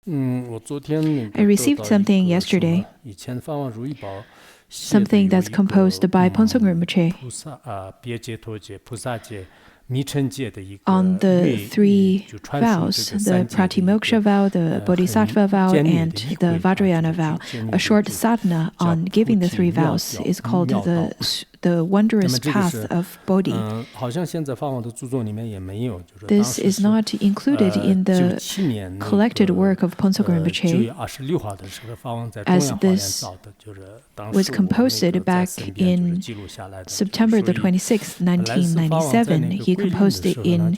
I received something yesterday, something that's composed by Ponsong Rinpoche on the three vows, the Pratimoksha vow, the Bodhisattva vow, and the Vajrayana vow. A short sadhana on giving the three vows is called the wondrous path of Bodhi. This is not included in the collected work of Ponsong Rinpoche, as this was composed back in September the 26th, 1997. He composed it in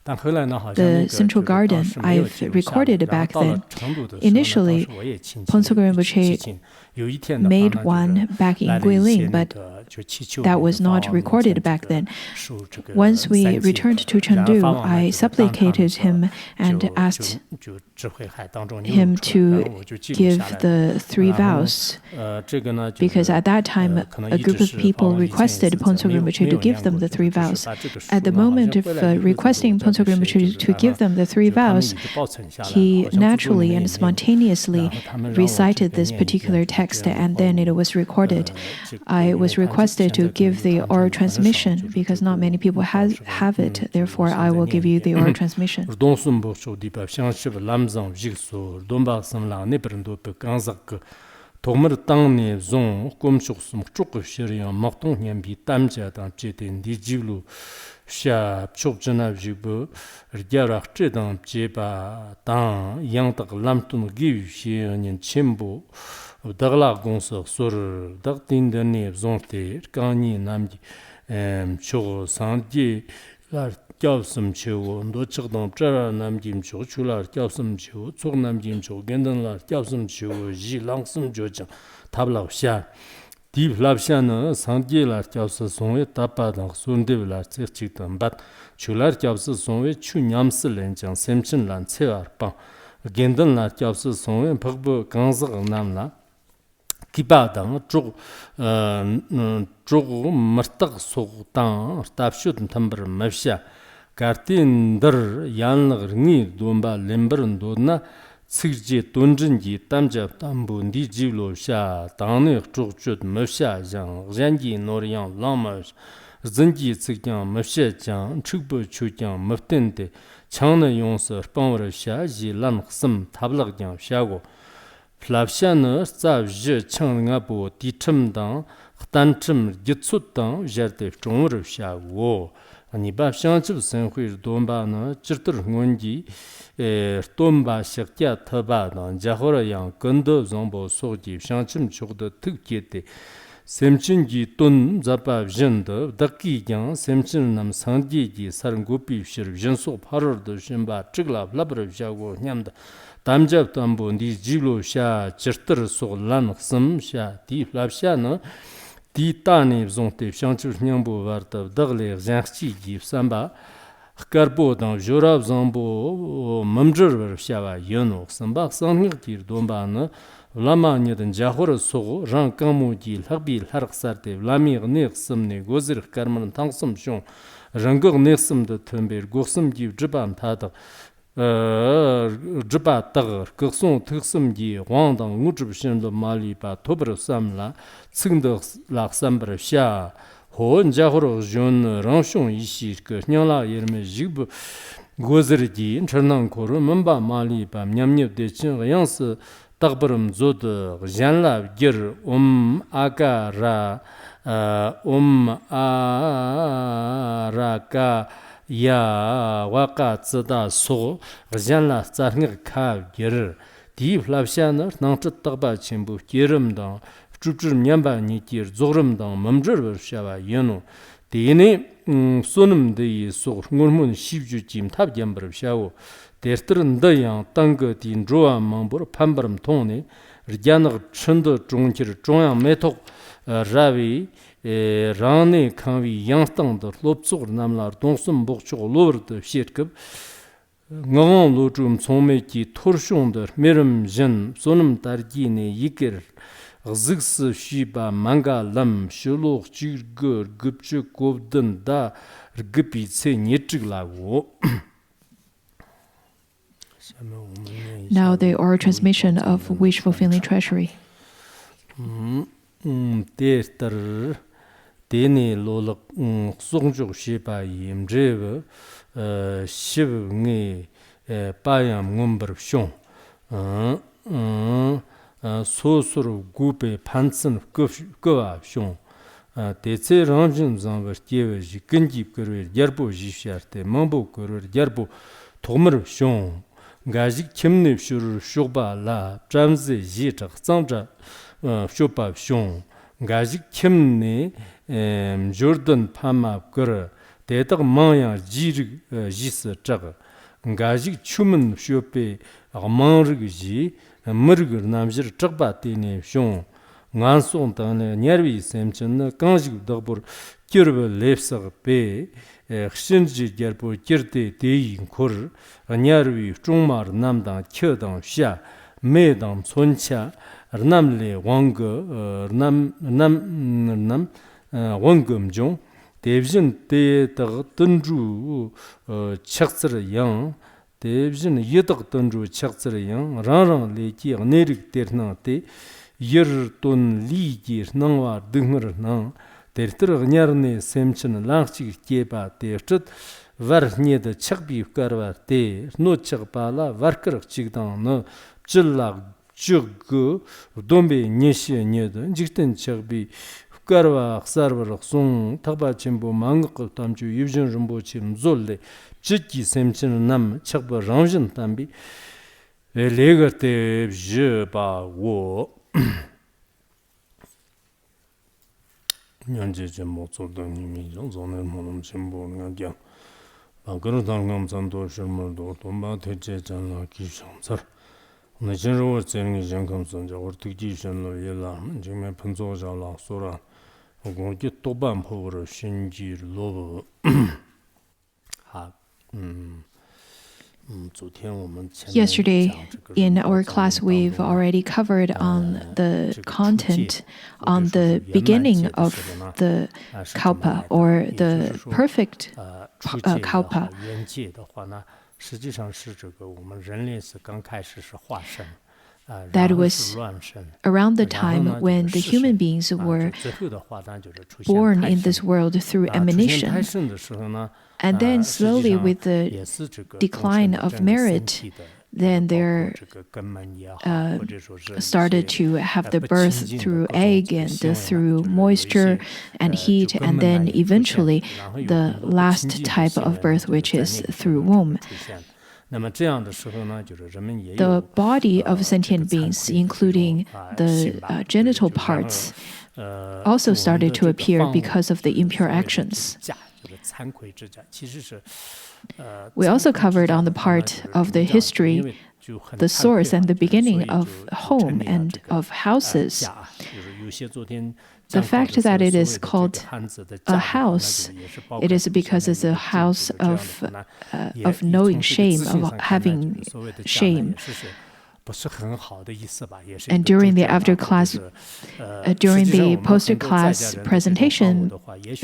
the Central Garden. I've recorded it back then. Initially, Ponsong Rinpoche made one back in Guilin, but that was not recorded back then. Once we returned to Chengdu, I supplicated him and asked him to give the three vows, because at that time a group of people requested Ponsong Rinpoche to give them the three vows. At the moment of requesting Ponsong Rinpoche to give them the three vows, he naturally and spontaneously recited this particular text, and then it was recorded. I was requested to give the oral transmission because not many people have it. Therefore, I will give you the oral transmission. Tomar tangni zong kumshuk sum chuk shiriyan maktung nyambi tamja dang jeten di jivlu sha chok jana jibu rgyarak chedang jeba dang yangtak lamtun giyu shiyan chimbo dagla gongsa sur dag tindani zongte rkani namji chok sangji lar gyawsam chewo ndo chigdang chara namjim chewo chular gyawsam chewo tsog namjim chewo gendan lar gyawsam chewo ji langsam jojang tablao sha dip lab sha na sangye lar gyawsa songwe tapadang sondev lar tseg chigdang bat chular gyawsa songwe chu nyamsi lenjang semchin lan tsegar pang gendan lar gyawsa songwe phagbo gangzag namla 기바당 쪽 머딱 속당 답슈든 탐버 맵샤 가르틴더 양르니 돈바 렘버는 돈나 츠지 돈진지 땀자 땀분디 지로샤 당네 쪽쪽 맵샤 장 잔지 노리양 라마스 진지 츠장 맵샤장 축부 추장 맵텐데 창의 용서 방어샤 지란 흠 탑락장 샤고 플랍샤는 자지 청능아보 디첨당 단점 기초당 제때 종을 샤고 아니 밥상집 생회 돈바는 지르들 응원지 돈바 식자 터바는 자호라양 근도 정보 소지 상침 쪽도 특기때 샘친지 돈 잡아 진도 덕기장 샘친 남 상지지 사른고비 시르 전소 8월도 신바 찍라 라브르 샤고 냠다 담잡 담보 니 지로샤 지르터 소란 흠샤 디랍샤는 디타니 zonte chanchu nyambo varta dagle zangchi gi samba karbo dan jorab zambo mamjur ver shawa yono samba sangir tir domba na lama neden jahor sogo ran kamu gi lhabil harqsarte lami ne qsmne gozir karman tangsum shon rangog ne qsm de tember goqsum gi jibam tadag jba tag qson tqsm gi wangdang ngujib shin de mali ba tobr samla tsingde la sambre sha hon jahor jon ranshon ishi ke nyala yerme jib gozirdi chernang kor mamba mali ba nyamnyeb de chin yans tagbrim zod janla gir agara araka ya waka tsada so janla tsarngir ka gir di flapshanar nangchat tagba chimbu girimdang chupchur nyamba nikir zogrimdang mamjir shawa yenu dini sonum de so ngurmun shibju jim tab jambar shawo dertrin da yang tang din roa mambur pambaram tone rjanag chند jungchir jongyang metok ravi rani kanwi yangstang da loptsug namlar dongsum bokchug lor de shirkib ngon lojum someki torshongder merim jin sonum dargi ne yikir gzigsi shiba manga lam shulog jirgur gupchu gobdin da rgipi tse nyechiglago Now the oral transmission of wish-fulfilling treasury. Dene lolak songjuk shiba yimjeva shiv nge bayam ngumbar shong sosur gupe pansin gwa shong detse ramjin zambar tiewe ji genjib gurwer yarbo jisharte mambo gurwer yarbo tomar shong gajik kimne shurur shugba la jamze jitag zamja shugba shong gajik kimne Jordan Pama Gura, Detak Maya Jir Jis Chag, Gajik Chuman Shope, Amanrigi, Murgur Namjir Chagbatini Shon, Ganson Tane, Nervi Semchen, Kanjik Dabur, Kirba Lefsag Bay, Shinji Gerpo Kirte Dei Kur, Nervi, Chungmar Namdan, Kyodan Sha, Medam Soncha, Namle Wanga, Nam. 원금종 대비진 때다가 던주 착스르양 대비진 예덕 던주 착스르양 라랑 레기 내릭 때르나때 열돈 리기 능와 등르나 데르트르 냐르네 셈친 랑치 게바 데르트 varhniede chagbi karwa te no chagpala varkar chigdan no chilla chug dombe nyeshe nyede jikten chagbi karwa xarvar sung tagba chimbo mang tamju yibjin rumbo chim zolle chiki semchin nam chagba rangjin tambi legarte je ba wo 년제 좀 못서던 님이 zon을 모는 심보 그냥 그런 당감 전도 실물도 돈바 대제잖아 기성설 오늘 진로 전이 정감선 저 어떻게 전로 예라 지금 분조자라 소라 고기 또반 포로 신지로 Yesterday, in our class, we've already covered on the content on the beginning of the kalpa, or the perfect kalpa. That was around the time when the human beings were born in this world through emanation. And then slowly, with the decline of merit, then there started to have the birth through egg and through moisture and heat, and then eventually the last type of birth, which is through womb. The body of sentient beings, including the genital parts, also started to appear because of the impure actions. We also covered on the part of the history, the source and the beginning of home and of houses. The fact that it is called a house, it is because it's a house of knowing shame, of having shame. And during the after-class, during the post-class presentation,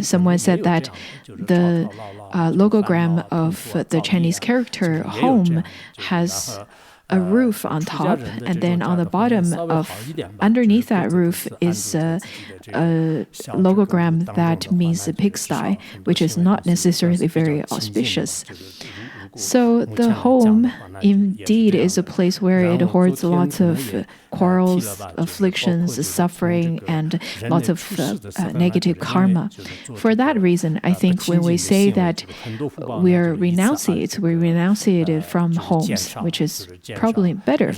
someone said that the logogram of the Chinese character home has a roof on top, and then on the bottom of underneath that roof is a logogram that means a pigsty, which is not necessarily very auspicious. So the home indeed is a place where it holds lots of quarrels, afflictions, suffering, and lots of negative karma. For that reason, I think when we say that we are renunciates, we renunciated from homes, which is probably better,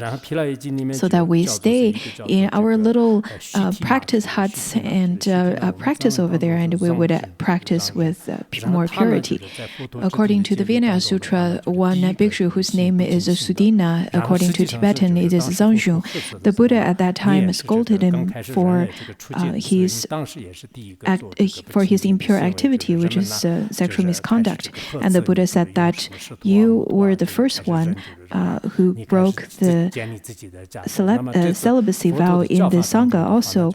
so that we stay in our little practice huts and practice over there, and we would practice with more purity. According to the Vinaya Sutra, one bhikshu whose name is Sudina, according to Tibetan, it is Zangzhung. The Buddha at that time scolded him for his impure activity, which is sexual misconduct. And the Buddha said that you were the first one who broke the celibacy vow in the Sangha. Also,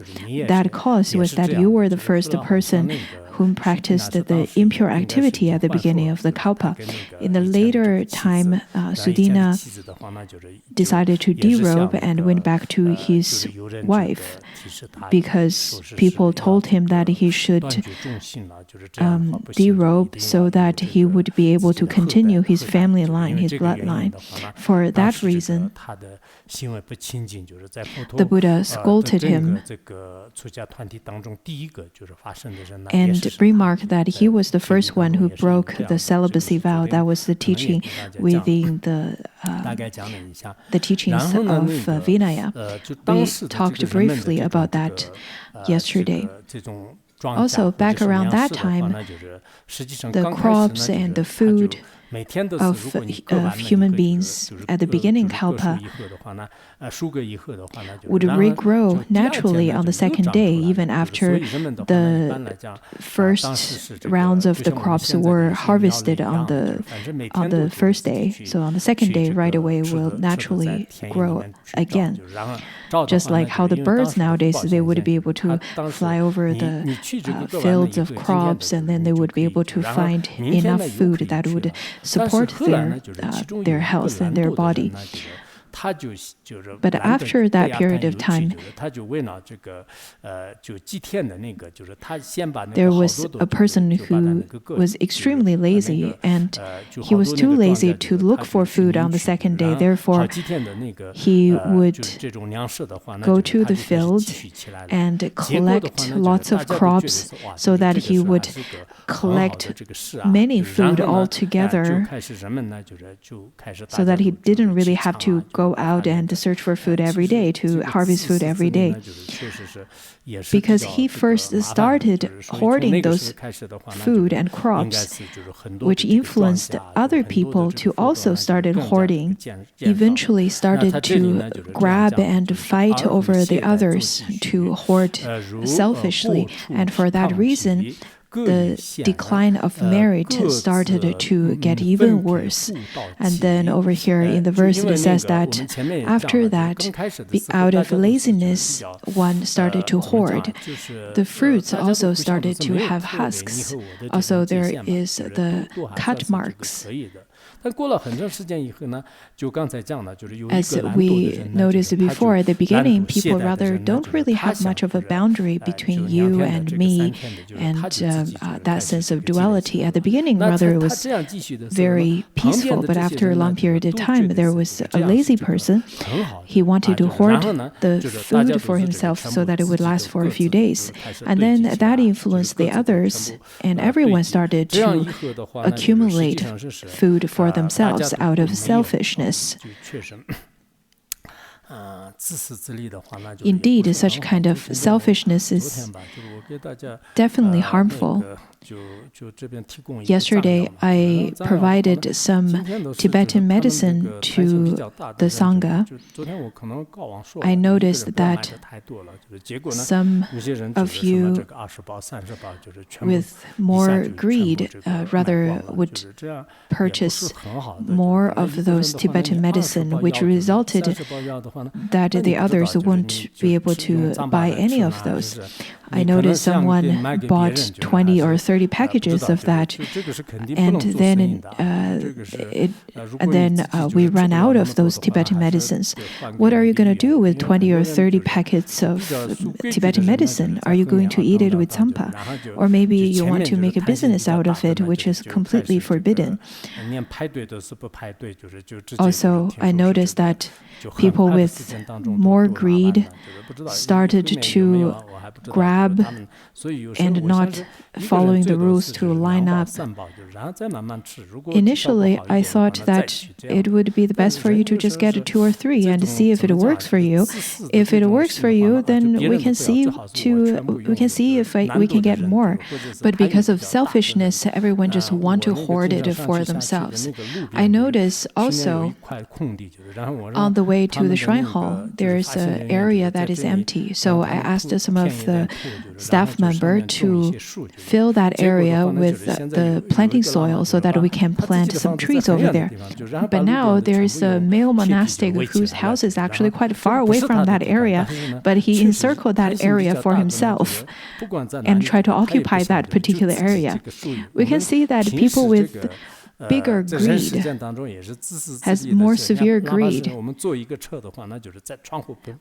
that cause was that you were the first person whom practiced the impure activity at the beginning of the kalpa. In the later time, Sudina decided to derobe and went back to his wife because people told him that he should derobe so that he would be able to continue his family line, his bloodline. For that reason, the Buddha scolded him and remarked that he was the first one who broke the celibacy vow. That was the teaching within the teachings of Vinaya. We talked briefly about that yesterday. Also, back around that time, the crops and the food of human beings at the beginning kalpa would regrow naturally on the second day, even after the first rounds of the crops were harvested on the first day. So on the second day, right away, will naturally grow again. Just like how the birds nowadays, they would be able to fly over the fields of crops, and then they would be able to find enough food that would support their health and their body. But after that period of time, there was a person who was extremely lazy, and he was too lazy to look for food on the second day. Therefore, he would go to the field and collect lots of crops so that he would collect many food all together, so that he didn't really have to go out and search for food every day, to harvest food every day. Because he first started hoarding those food and crops, which influenced other people to also started hoarding, eventually started to grab and fight over the others, to hoard selfishly. And for that reason, the decline of merit started to get even worse. And then over here in the verse, it says that after that, out of laziness, one started to hoard. The fruits also started to have husks. Also, there is the cut marks. As we noticed before, at the beginning, people rather don't really have much of a boundary between you and me, and that sense of duality. At the beginning, rather, it was very peaceful, but after a long period of time, there was a lazy person. He wanted to hoard the food for himself so that it would last for a few days. And then that influenced the others, and everyone started to accumulate food for themselves out of selfishness. Indeed, such kind of selfishness is definitely harmful. Yesterday, I provided some Tibetan medicine to the Sangha. I noticed that some of you, with more greed, rather would purchase more of those Tibetan medicine, which resulted that the others won't be able to buy any of those. I noticed someone bought 20 or 30 packages of that, and then we ran out of those Tibetan medicines. What are you going to do with 20 or 30 packets of Tibetan medicine? Are you going to eat it with tsampa? Or maybe you want to make a business out of it, which is completely forbidden. Also, I noticed that people with more greed started to grab and not following the rules to line up. Initially, I thought that it would be the best for you to just get 2 or 3 and see if it works for you. If it works for you, then we can see if we can get more. But because of selfishness, everyone just want to hoard it for themselves. I noticed also on the way to the shrine wine hall, there's an area that is empty. So I asked some of the staff member to fill that area with the planting soil so that we can plant some trees over there. But now there's a male monastic whose house is actually quite far away from that area, but he encircled that area for himself and tried to occupy that particular area. We can see that people with bigger greed, has more severe greed,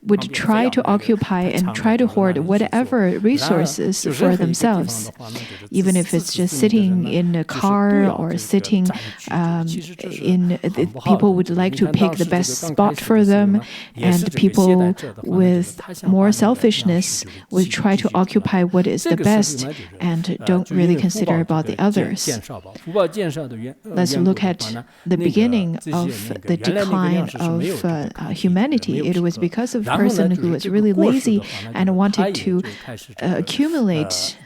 would try to occupy and try to hoard whatever resources for themselves, even if it's just sitting in a car or sitting people would like to pick the best spot for them, and people with more selfishness would try to occupy what is the best and don't really consider about the others. Let's look at the beginning of the decline of humanity. It was because of a person who was really lazy and wanted to accumulate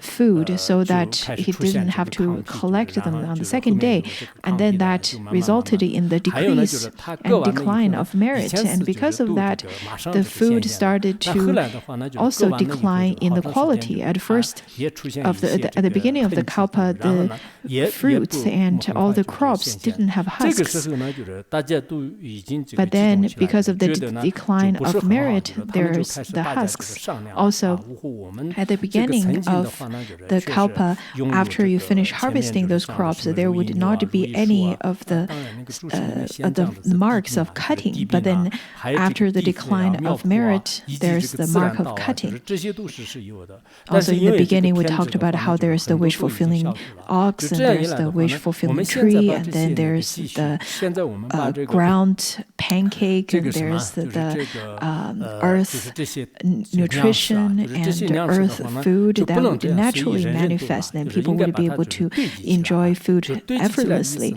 food so that he didn't have to collect them on the second day. And then that resulted in the decrease and decline of merit. And because of that, the food started to also decline in the quality. At first, at the beginning of the kalpa, the fruits and all the crops didn't have husks. But then, because of the decline of merit, there's the husks. Also, at the beginning of the kalpa, after you finish harvesting those crops, there would not be any of the marks of cutting. But then, after the decline of merit, there's the mark of cutting. Also, in the beginning, we talked about how there's the wish-fulfilling ox, and there's the wish-fulfilling tree, and then there's the ground pancake, and there's the earth nutrition and earth food that would naturally manifest, and people would be able to enjoy food effortlessly.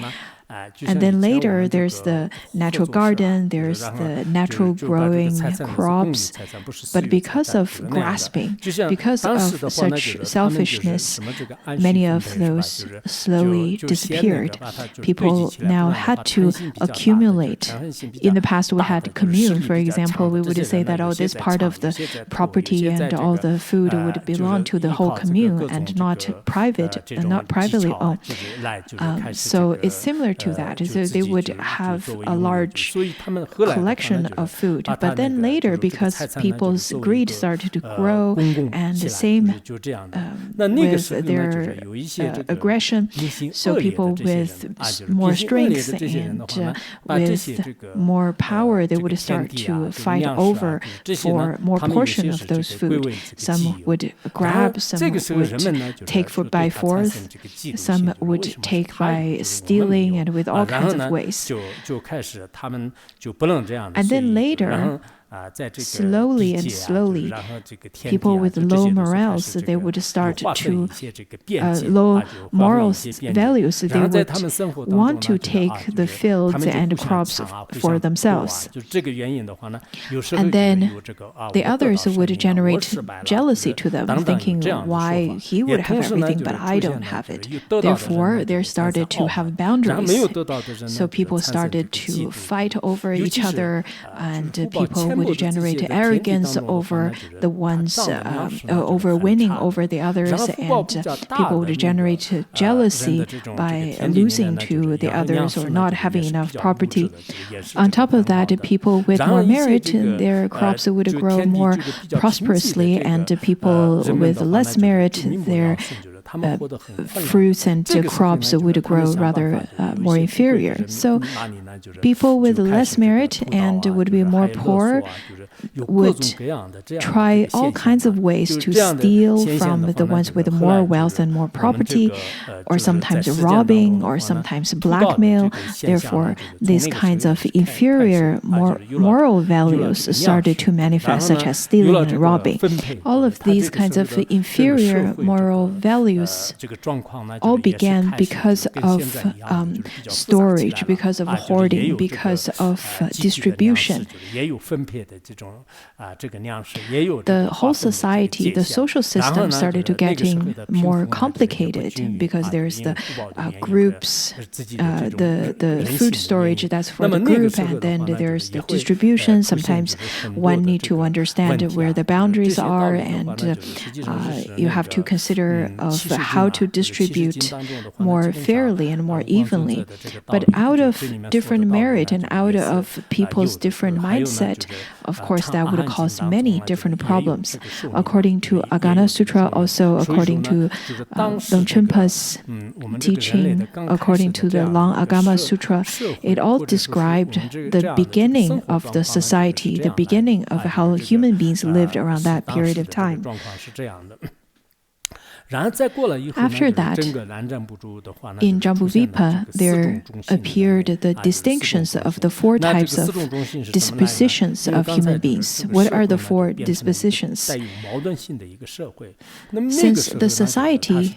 And then later, there's the natural garden, there's the natural growing crops. But because of grasping, because of such selfishness, many of those slowly disappeared. People now had to accumulate. In the past, we had commune. For example, we would say that, this part of the property and all the food would belong to the whole commune and not privately owned. So it's similar to that. So they would have a large collection of food. But then later, because people's greed started to grow, and the same with their aggression, so people with more strength and with more power, they would start to fight over for more portion of those food. Some would grab, some would take by force, some would take by stealing and with all kinds of ways. And then later, slowly and slowly, people with low morals, they would start to low moral values. They would want to take the fields and crops for themselves. And then the others would generate jealousy to them, thinking why he would have everything but I don't have it. Therefore, they started to have boundaries. So people started to fight over each other, and people would generate arrogance over the ones, over winning over the others, and people would generate jealousy by losing to the others or not having enough property. On top of that, people with more merit, their crops would grow more prosperously, and people with less merit, their fruits and crops would grow rather more inferior. So people with less merit and would be more poor would try all kinds of ways to steal from the ones with more wealth and more property, or sometimes robbing, or sometimes blackmail. Therefore, these kinds of inferior moral values started to manifest, such as stealing and robbing. All of these kinds of inferior moral values all began because of storage, because of hoarding. hoarding because of distribution. The whole society, the social system started to getting more complicated because there's the groups, the food storage that's for the group, and then there's the distribution. Sometimes one need to understand where the boundaries are, and you have to consider of how to distribute more fairly and more evenly. But out of different merit and out of people's different mindset, of course, that would cause many different problems. According to Agana Sutra, also according to Deng Chenpa's teaching, according to the Long Agama Sutra, it all described the beginning of the society, the beginning of how human beings lived around that period of time. After that, in Jambudvipa, there appeared the distinctions of the four types of dispositions of human beings. What are the four dispositions? Since the society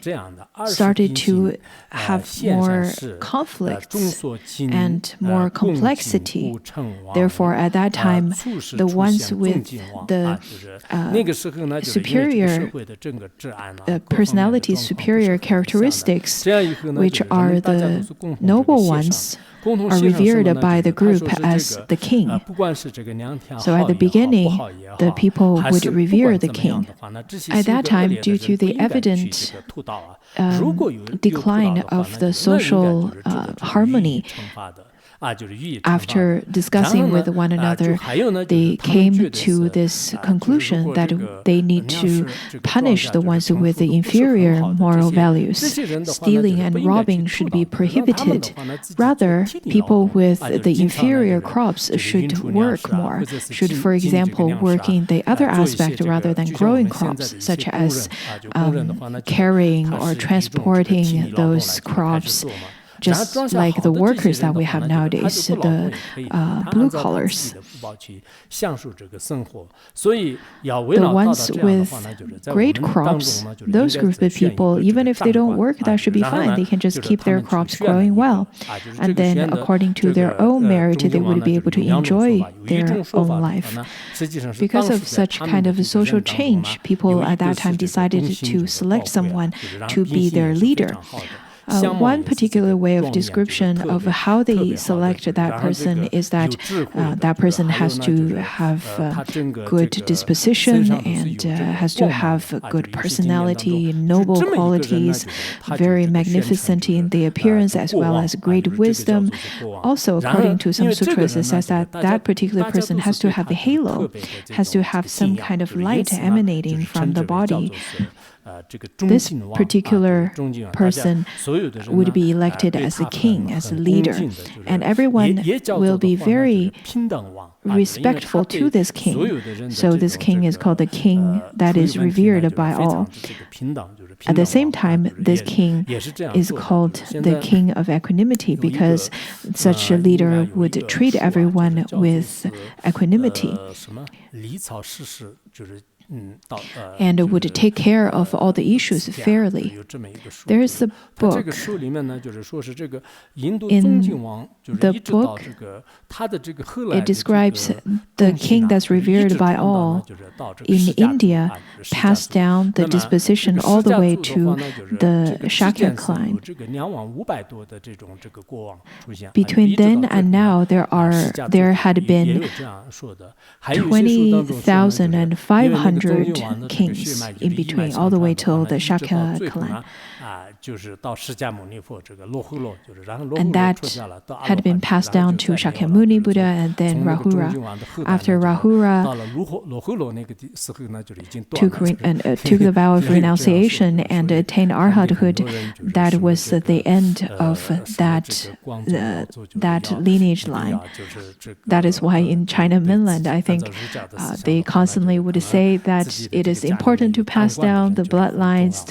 started to have more conflicts and more complexity, therefore at that time, the ones with the superior personality superior characteristics, which are the noble ones, are revered by the group as the king. So at the beginning, the people would revere the king. At that time, due to the evident decline of the social harmony, after discussing with one another, they came to this conclusion that they need to punish the ones with the inferior moral values. Stealing and robbing should be prohibited. Rather, people with the inferior crops should work more, should, for example, work in the other aspect rather than growing crops, such as carrying or transporting those crops, just like the workers that we have nowadays, the blue collars. The ones with great crops, those group of people, even if they don't work, that should be fine. They can just keep their crops growing well. And then according to their own merit, they would be able to enjoy their own life. Because of such kind of a social change, people at that time decided to select someone to be their leader. One particular way of description of how they select that person is that that person has to have good disposition and has to have a good personality, noble qualities, very magnificent in the appearance, as well as great wisdom. Also, according to some sutras, it says that that particular person has to have a halo, has to have some kind of light emanating from the body. This particular person would be elected as a king, as a leader, and everyone will be very respectful to this king. So this king is called the king that is revered by all. At the same time, this king is called the king of equanimity because such a leader would treat everyone with equanimity and would take care of all the issues fairly. There is a book. In the book, it describes the king that's revered by all in India passed down the disposition all the way to the Shakya clan. Between then and now, there had been 20,500 kings in between, all the way till the Shakya clan. And that had been passed down to Shakyamuni Buddha and then Rahura. After Rahura took the vow of renunciation and attained arhathood, that was the end of that lineage line. That is why in China mainland, I think they constantly would say that it is important to pass down the bloodlines.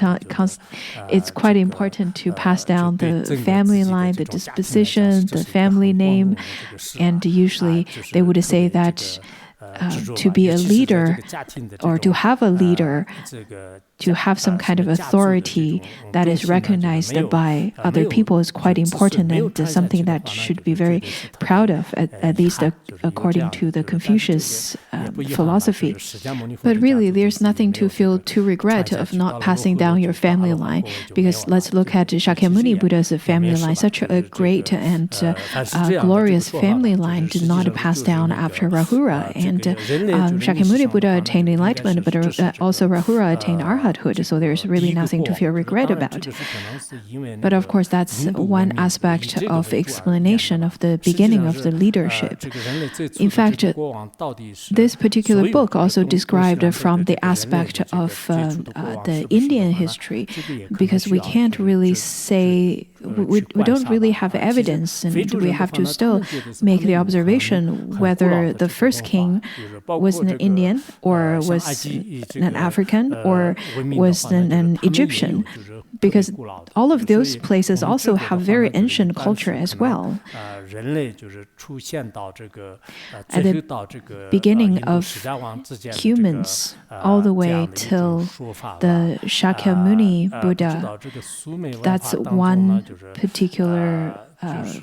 It's quite important to pass down the family line, the disposition, the family name, and usually they would say that to be a leader or to have a leader, to have some kind of authority that is recognized by other people is quite important and something that should be very proud of, at least according to the Confucius philosophy. But really, there's nothing to feel to regret of not passing down your family line, because let's look at Shakyamuni Buddha's family line. Such a great and glorious family line did not pass down after Rahura. And Shakyamuni Buddha attained enlightenment, but also Rahura attained arhathood, so there's really nothing to feel regret about. But of course, that's one aspect of explanation of the beginning of the leadership. In fact, this particular book also described from the aspect of the Indian history, because we can't really say, we don't really have evidence, and we have to still make the observation whether the first king was an Indian or was an African or was an Egyptian, because all of those places also have very ancient culture as well. At the beginning of humans, all the way till the Shakyamuni Buddha, that's one particular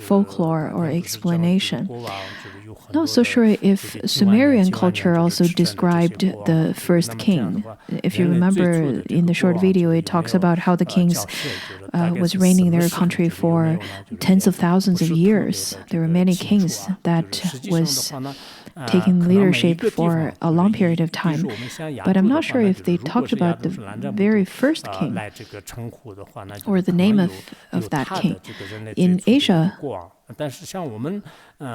folklore or explanation. Not so sure if Sumerian culture also described the first king. If you remember in the short video, it talks about how the kings was reigning their country for tens of thousands of years. There were many kings that was taking leadership for a long period of time. But I'm not sure if they talked about the very first king or the name of that king. In Asia,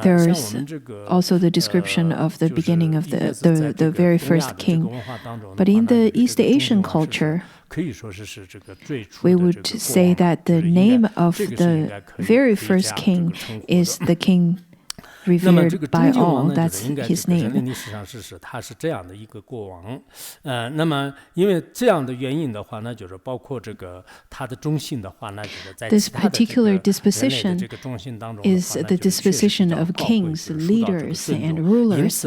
there's also the description of the beginning of the very first king. But in the East Asian culture, we would say that the name of the very first king is the king revered by all. That's his name. This particular disposition is the disposition of kings, leaders, and rulers.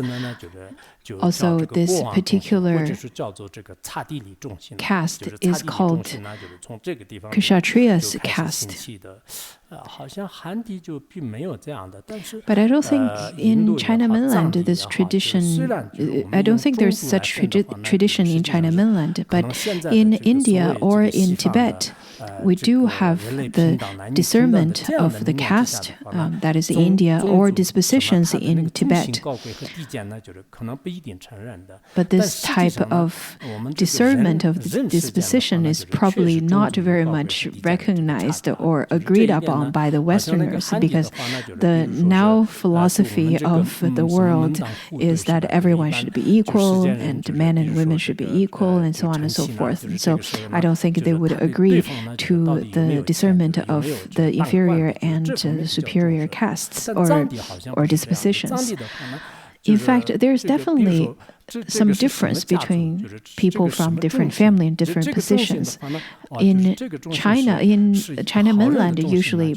Also, this particular caste is called Kshatriya's caste. But I don't think in China mainland this tradition, I don't think there's such tradition in China mainland. But in India or in Tibet, we do have the discernment of the caste, that is in India, or dispositions in Tibet. But this type of discernment of the disposition is probably not very much recognized or agreed upon by the Westerners, because the now philosophy of the world is that everyone should be equal and men and women should be equal and so on and so forth. And so I don't think they would agree to the discernment of the inferior and the superior castes or dispositions. In fact, there's definitely some difference between people from different family and different positions. In China mainland, usually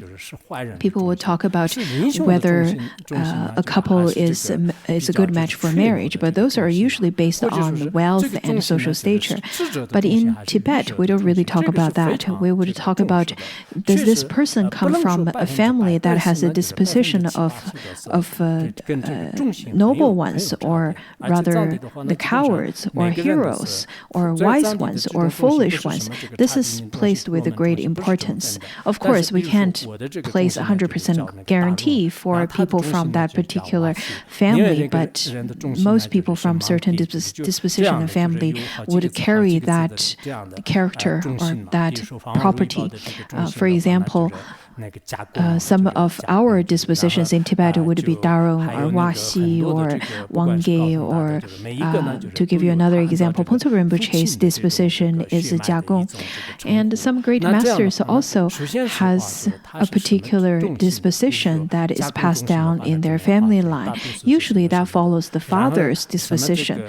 people would talk about whether a couple is a good match for marriage, but those are usually based on wealth and social stature. But in Tibet, we don't really talk about that. We would talk about, does this person come from a family that has a disposition of noble ones, or rather the cowards or heroes or wise ones or foolish ones? This is placed with a great importance. Of course, we can't place 100% guarantee for people from that particular family, but most people from certain disposition of family would carry that character or that property. For example, some of our dispositions in Tibet would be Darong or Waxi or Wangge, or to give you another example, Pontsog Rinpoche's disposition is Jiagong. And some great masters also has a particular disposition that is passed down in their family line. Lually that follows the father's disposition.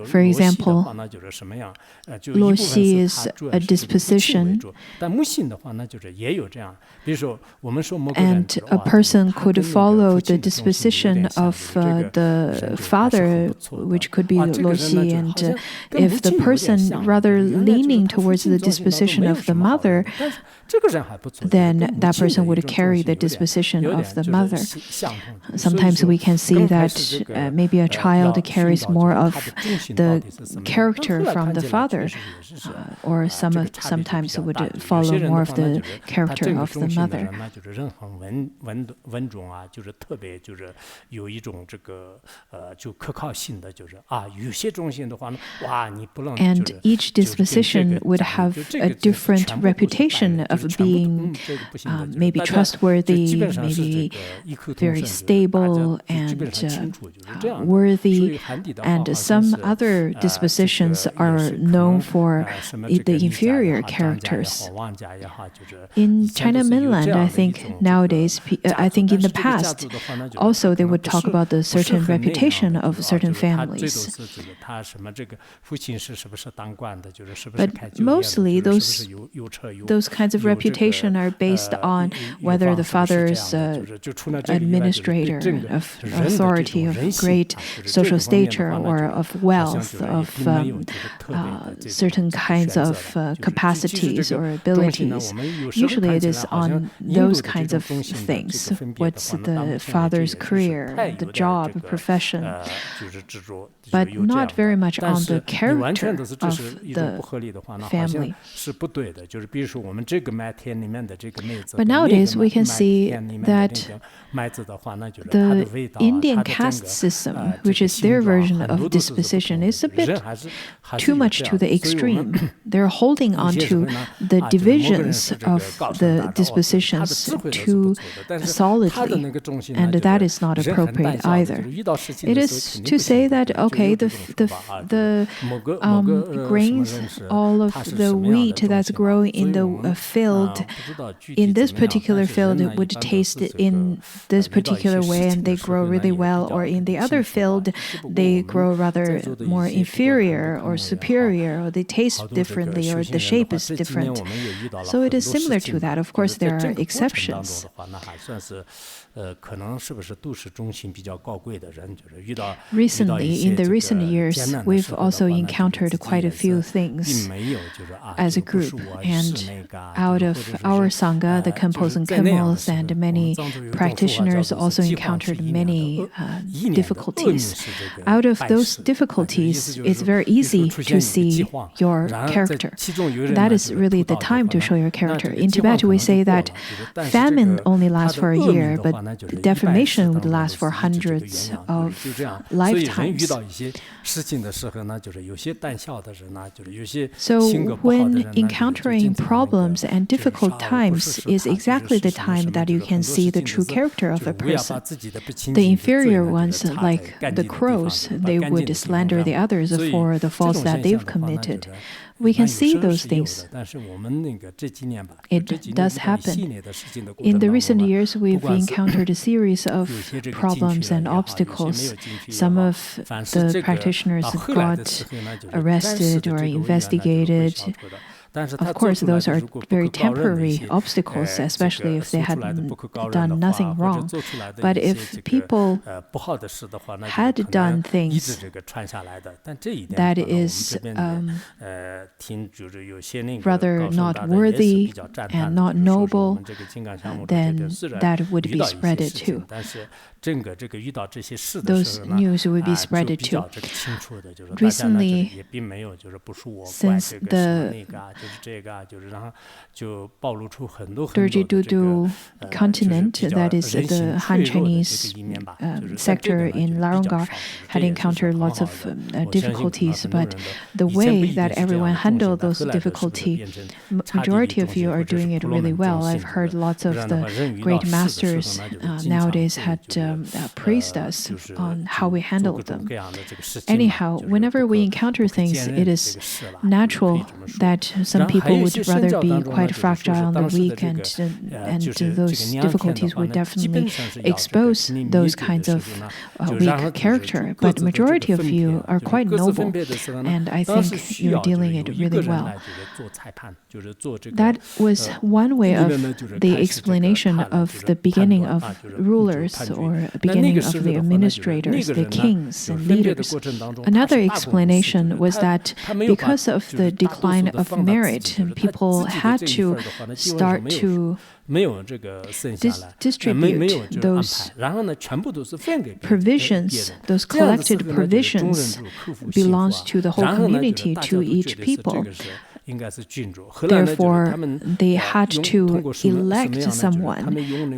For example, Luoxi is a disposition, and a person could follow the disposition of the father, which could be Loxi, and if the person rather leaning towards the disposition of the mother, then that person would carry the disposition of the mother. Sometimes we can see that maybe a child carries more of the character from the father, or sometimes would follow more of the character of the mother. And each disposition would have a different reputation of being maybe trustworthy, maybe very stable and worthy, and some other dispositions are known for the inferior characters. In China mainland, I think nowadays, I think in the past, also they would talk about the certain reputation of certain families. But mostly those kinds of reputation are based on whether the father is administrator of authority, of great social stature, or of wealth, of certain kinds of capacities or abilities. Usually it is on those kinds of things. What's the father's career, the job, profession, but not very much on the character of the family. But nowadays we can see that the Indian caste system, which is their version of disposition, is a bit too much to the extreme. They're holding on to the divisions of the dispositions too solidly, and that is not appropriate either. It is to say that, okay, the grains, all of the wheat that's growing in the field, in this particular field, it would taste in this particular way and they grow really well, or in the other field they grow rather more inferior or superior, or they taste differently, or the shape is different. So it is similar to that. Of course there are exceptions. Recently, in the recent years, we've also encountered quite a few things as a group, and out of our Sangha, the Khenpos and Khenmos, and many practitioners also encountered many difficulties. Out of those difficulties, it's very easy to see your character. That is really the time to show your character. In Tibet, we say that famine only lasts for a year, but defamation would last for hundreds of lifetimes. So when encountering problems and difficult times is exactly the time that you can see the true character of a person. The inferior ones, like the crows, they would slander the others for the faults that they've committed. We can see those things. It does happen. In the recent years, we've encountered a series of problems and obstacles. Some of the practitioners got arrested or investigated. Of course, those are very temporary obstacles, especially if they had done nothing wrong. But if people had done things that is rather not worthy and not noble, then that would be spreaded too. Those news will be spread too. Recently, since the Durji-Dudu continent, that is the Han Chinese sector in Laronggar, had encountered lots of difficulties, but the way that everyone handled those difficulties, majority of you are doing it really well. I've heard lots of the great masters nowadays had praised us on how we handled them. Anyhow, whenever we encounter things, it is natural that some people would rather be quite fragile and weak, and those difficulties would definitely expose those kinds of weak character. But majority of you are quite noble, and I think you're dealing it really well. That was one way of the explanation of the beginning of rulers or beginning of the administrators, the kings and leaders. Another explanation was that because of the decline of merit, people had to start to distribute those provisions, those collected provisions belongs to the whole community, to each people. Therefore, they had to elect someone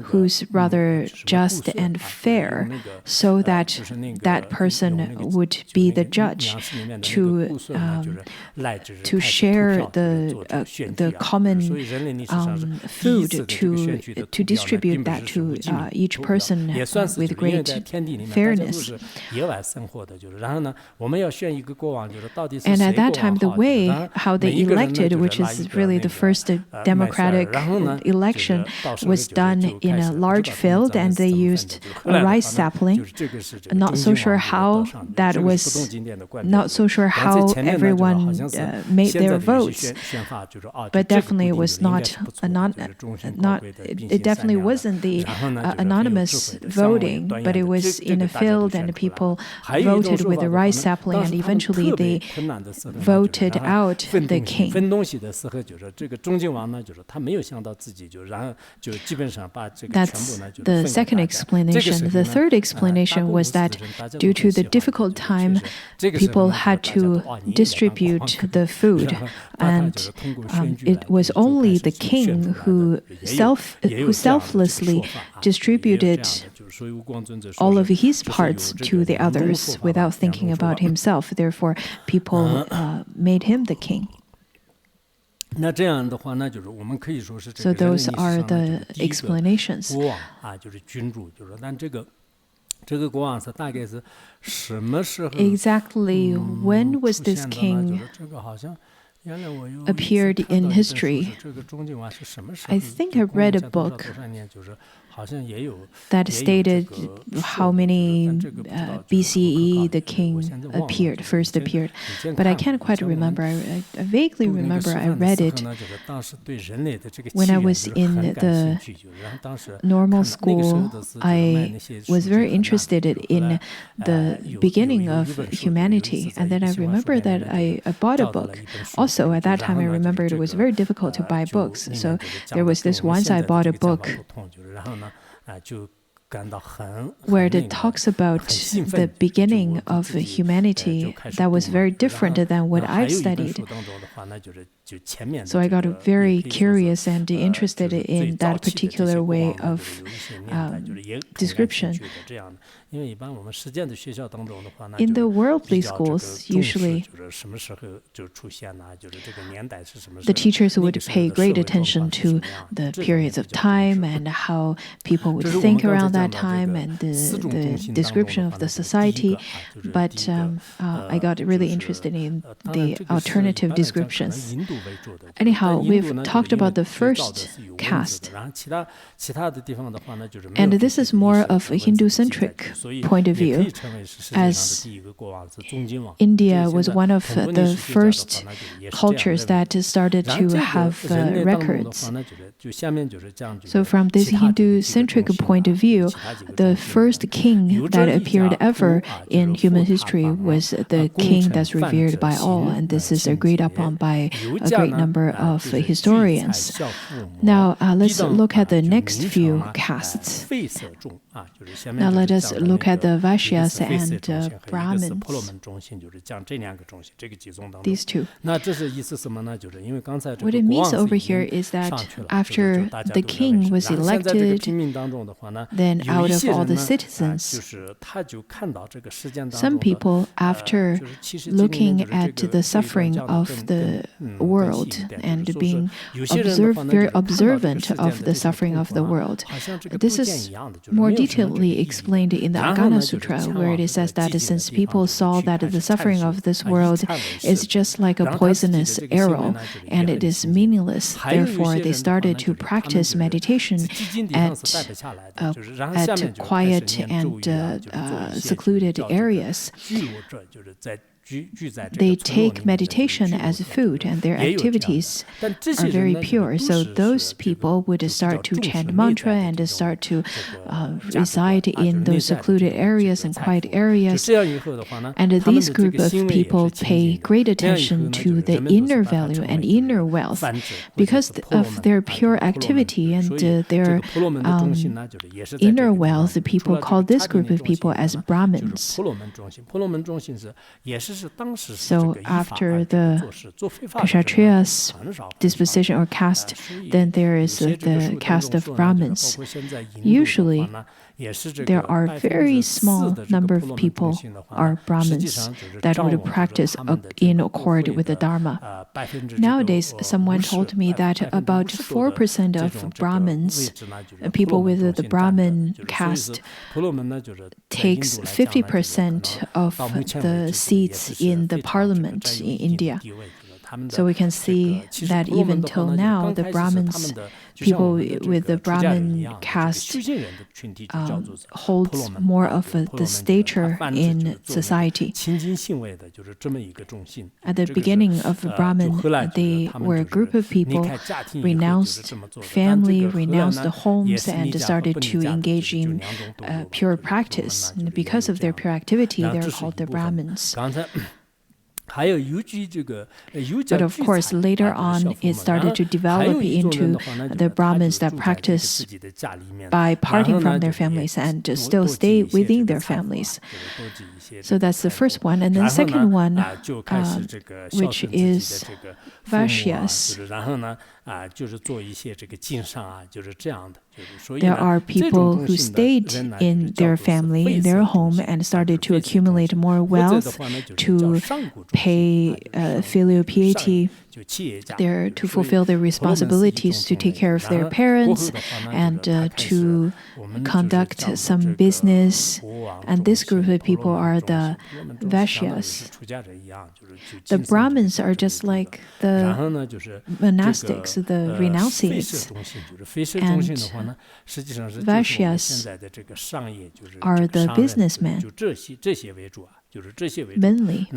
who's rather just and fair, so that that person would be the judge to share the common food, to distribute that to each person with great fairness. And at that time, the way how they elected, which is really the first democratic election, was done in a large field, and they used a rice sapling. Not so sure how that was, not so sure how everyone made their votes, but definitely it was it definitely wasn't the anonymous voting, but it was in a field, and people voted with a rice sapling, and eventually they voted out the king. That's the second explanation. The third explanation was that due to the difficult time, people had to distribute the food, and it was only the king who selflessly distributed all of his parts to the others without thinking about himself. Therefore, people made him the king. So those are the explanations. Exactly when was this king appeared in history? I think I read a book that stated how many BCE the king first appeared, but I can't quite remember. I vaguely remember I read it when I was in the normal school. I was very interested in the beginning of humanity, and then I remember that I bought a book. Also, at that time, I remember it was very difficult to buy books, so there was this once I bought a book where it talks about the beginning of humanity that was very different than what I've studied. So I got very curious and interested in that particular way of description. In the worldly schools, usually the teachers would pay great attention to the periods of time and how people would think around that time and the description of the society. But I got really interested in the alternative descriptions. Anyhow, we've talked about the first caste. And this is more of a Hindu-centric point of view, as India was one of the first cultures that started to have records. So from this Hindu-centric point of view, the first king that appeared ever in human history was the king that's revered by all, and this is agreed upon by a great number of historians. Now, let's look at the next few castes. Now, let us look at the Vaishyas and Brahmins. These two. What it means over here is that after the king was elected, then out of all the citizens, some people, after looking at the suffering of the world and being very observant of the suffering of the world, this is more detailedly explained in the Agana Sutra, where it says that since people saw that the suffering of this world is just like a poisonous arrow and it is meaningless, therefore they started to practice meditation at quiet and secluded areas. They take meditation as food, and their activities are very pure. So those people would start to chant mantra and start to reside in those secluded areas and quiet areas. And these group of people pay great attention to the inner value and inner wealth. Because of their pure activity and their inner wealth, people call this group of people as Brahmins. So after the Kshatriyas disposition or caste, then there is the caste of Brahmins. Usually, there are very small number of people are Brahmins that would practice in accord with the Dharma. Nowadays, someone told me that about 4% of Brahmins, people with the Brahmin caste, takes 50% of the seats in the parliament in India. So we can see that even till now, the Brahmins, people with the Brahmin caste, holds more of the stature in society. At the beginning of Brahmin, they were a group of people, renounced family, renounced the homes, and started to engage in pure practice. And because of their pure activity, they're called the Brahmins. But of course, later on, it started to develop into the Brahmins that practice by parting from their families and still stay within their families. So that's the first one. And then the second one, which is Vaishyas. There are people who stayed in their family, in their home, and started to accumulate more wealth to pay filial piety, to fulfill their responsibilities, to take care of their parents, and to conduct some business. And this group of people are the Vaishyas. The Brahmins are just like the monastics, the renunciates. And Vaishyas are the businessmen, mainly,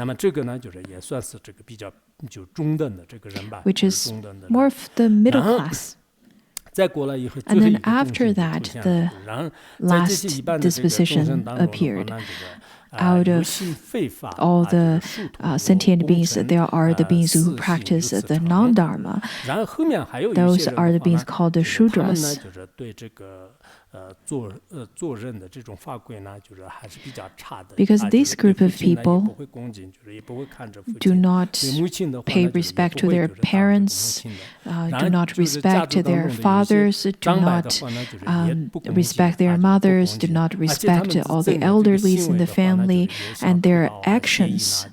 which is more of the middle class. And then after that, the last disposition appeared. Out of all the sentient beings, there are the beings who practice the non-dharma. Those are the beings called the Shudras. Because this group of people do not pay respect to their parents, do not respect their fathers, do not respect their mothers, do not respect all the elderly in the family, and their actions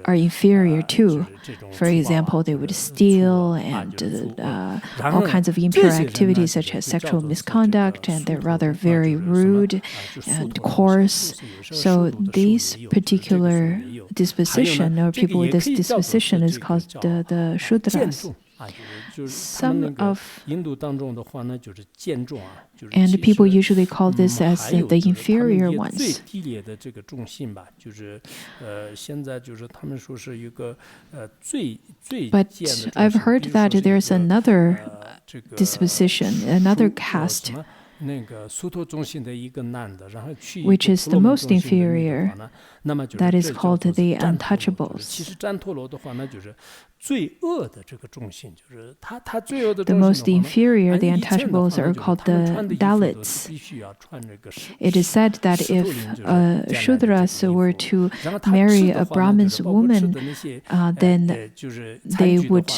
are inferior too. For example, they would steal and all kinds of impure activities such as sexual misconduct, and they're rather very rude and coarse. So this particular disposition, or people with this disposition, is called the Shudras. Some of, and people usually call this as the inferior ones. But I've heard that there's another disposition, another caste, which is the most inferior, that is called the untouchables. The most inferior, the untouchables, are called the Dalits. It is said that if Shudras were to marry a Brahmin's woman, then they would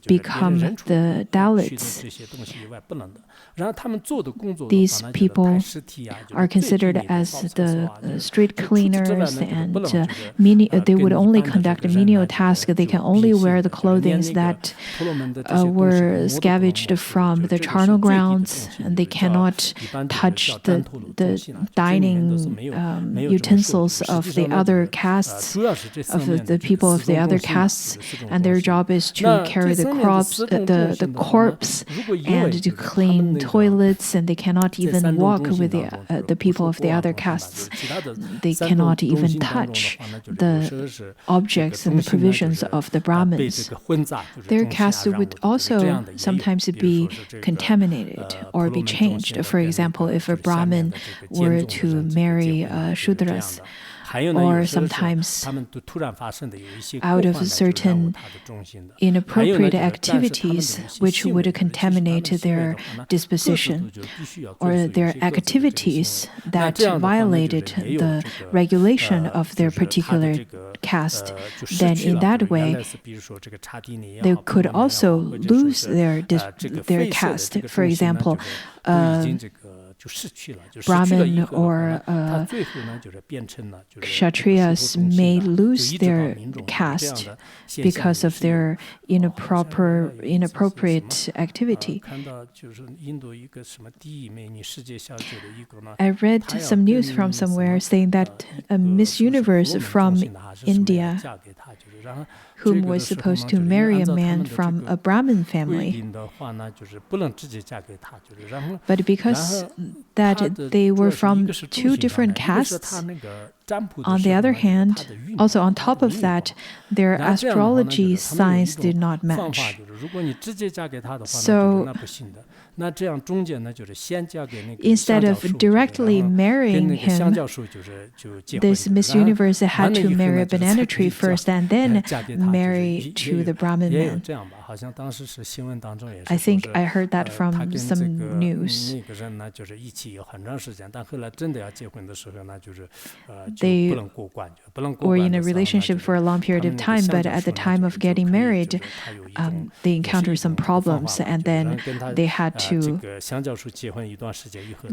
become the Dalits. these people are considered as the street cleaners, and they would only conduct menial tasks. They can only wear the clothing that were scavenged from the charnel grounds, and they cannot touch the dining utensils of the other castes, of the people of the other castes, and their job is to carry the corpse and to clean toilets, and they cannot even walk with the people of the other castes. They cannot even touch the objects and the provisions of the Brahmins. Their caste would also sometimes be contaminated or be changed. For example, if a Brahmin were to marry Shudras, or sometimes out of certain inappropriate activities which would contaminate their disposition, or their activities that violated the regulation of their particular caste, then in that way they could also lose their caste. For example, Brahmin or Kshatriyas may lose their caste because of their inappropriate activity. I read some news from somewhere saying that a Miss Universe from India, whom was supposed to marry a man from a Brahmin family, but because that they were from two different castes, on the other hand, also on top of that, their astrology signs did not match. So instead of directly marrying him, this Miss Universe had to marry a banana tree first and then marry to the Brahmin man. I think I heard that from some news. They were in a relationship for a long period of time, but at the time of getting married, they encountered some problems, and then they had to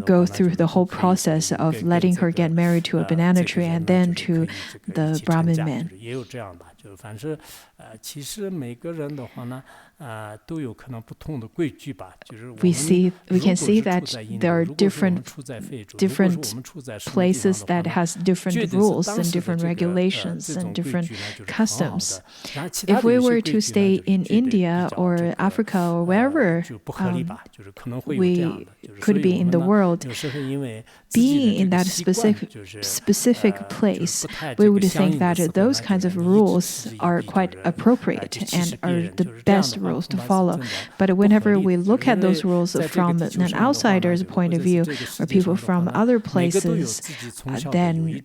go through the whole process of letting her get married to a banana tree and then to the Brahmin man. We can see that there are different places that has different rules and different regulations and different customs. If we were to stay in India or Africa or wherever we could be in the world, being in that specific place, we would think that those kinds of rules are quite appropriate and are the best rules to follow. But whenever we look at those rules from an outsider's point of view, or people from other places, then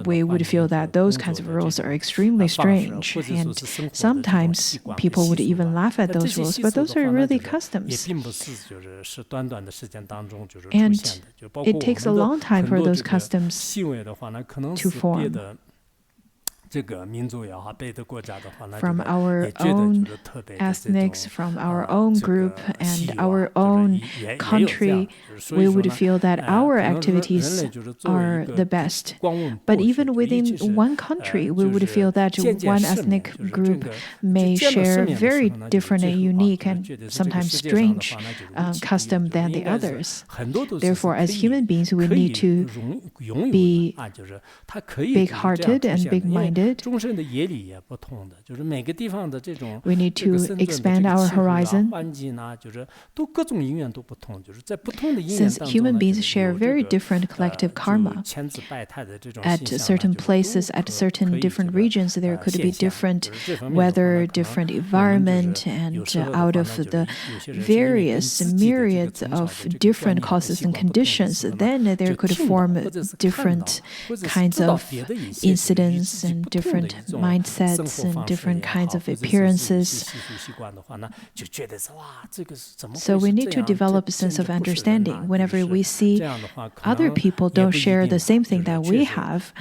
we would feel that those kinds of rules are extremely strange. And sometimes people would even laugh at those rules, but those are really customs. And it takes a long time for those customs to form. From our own ethnics, from our own group, and our own country, we would feel that our activities are the best. But even within one country, we would feel that one ethnic group may share very different and unique and sometimes strange custom than the others. Therefore, as human beings, we need to be big-hearted and big-minded. We need to expand our horizon. Since human beings share very different collective karma, at certain places, at certain different regions, there could be different weather, different environment, and out of the various myriads of different causes and conditions, then there could form different kinds of incidents and different mindsets and different kinds of appearances. So we need to develop a sense of understanding. Whenever we see other people don't share the same thing that we have,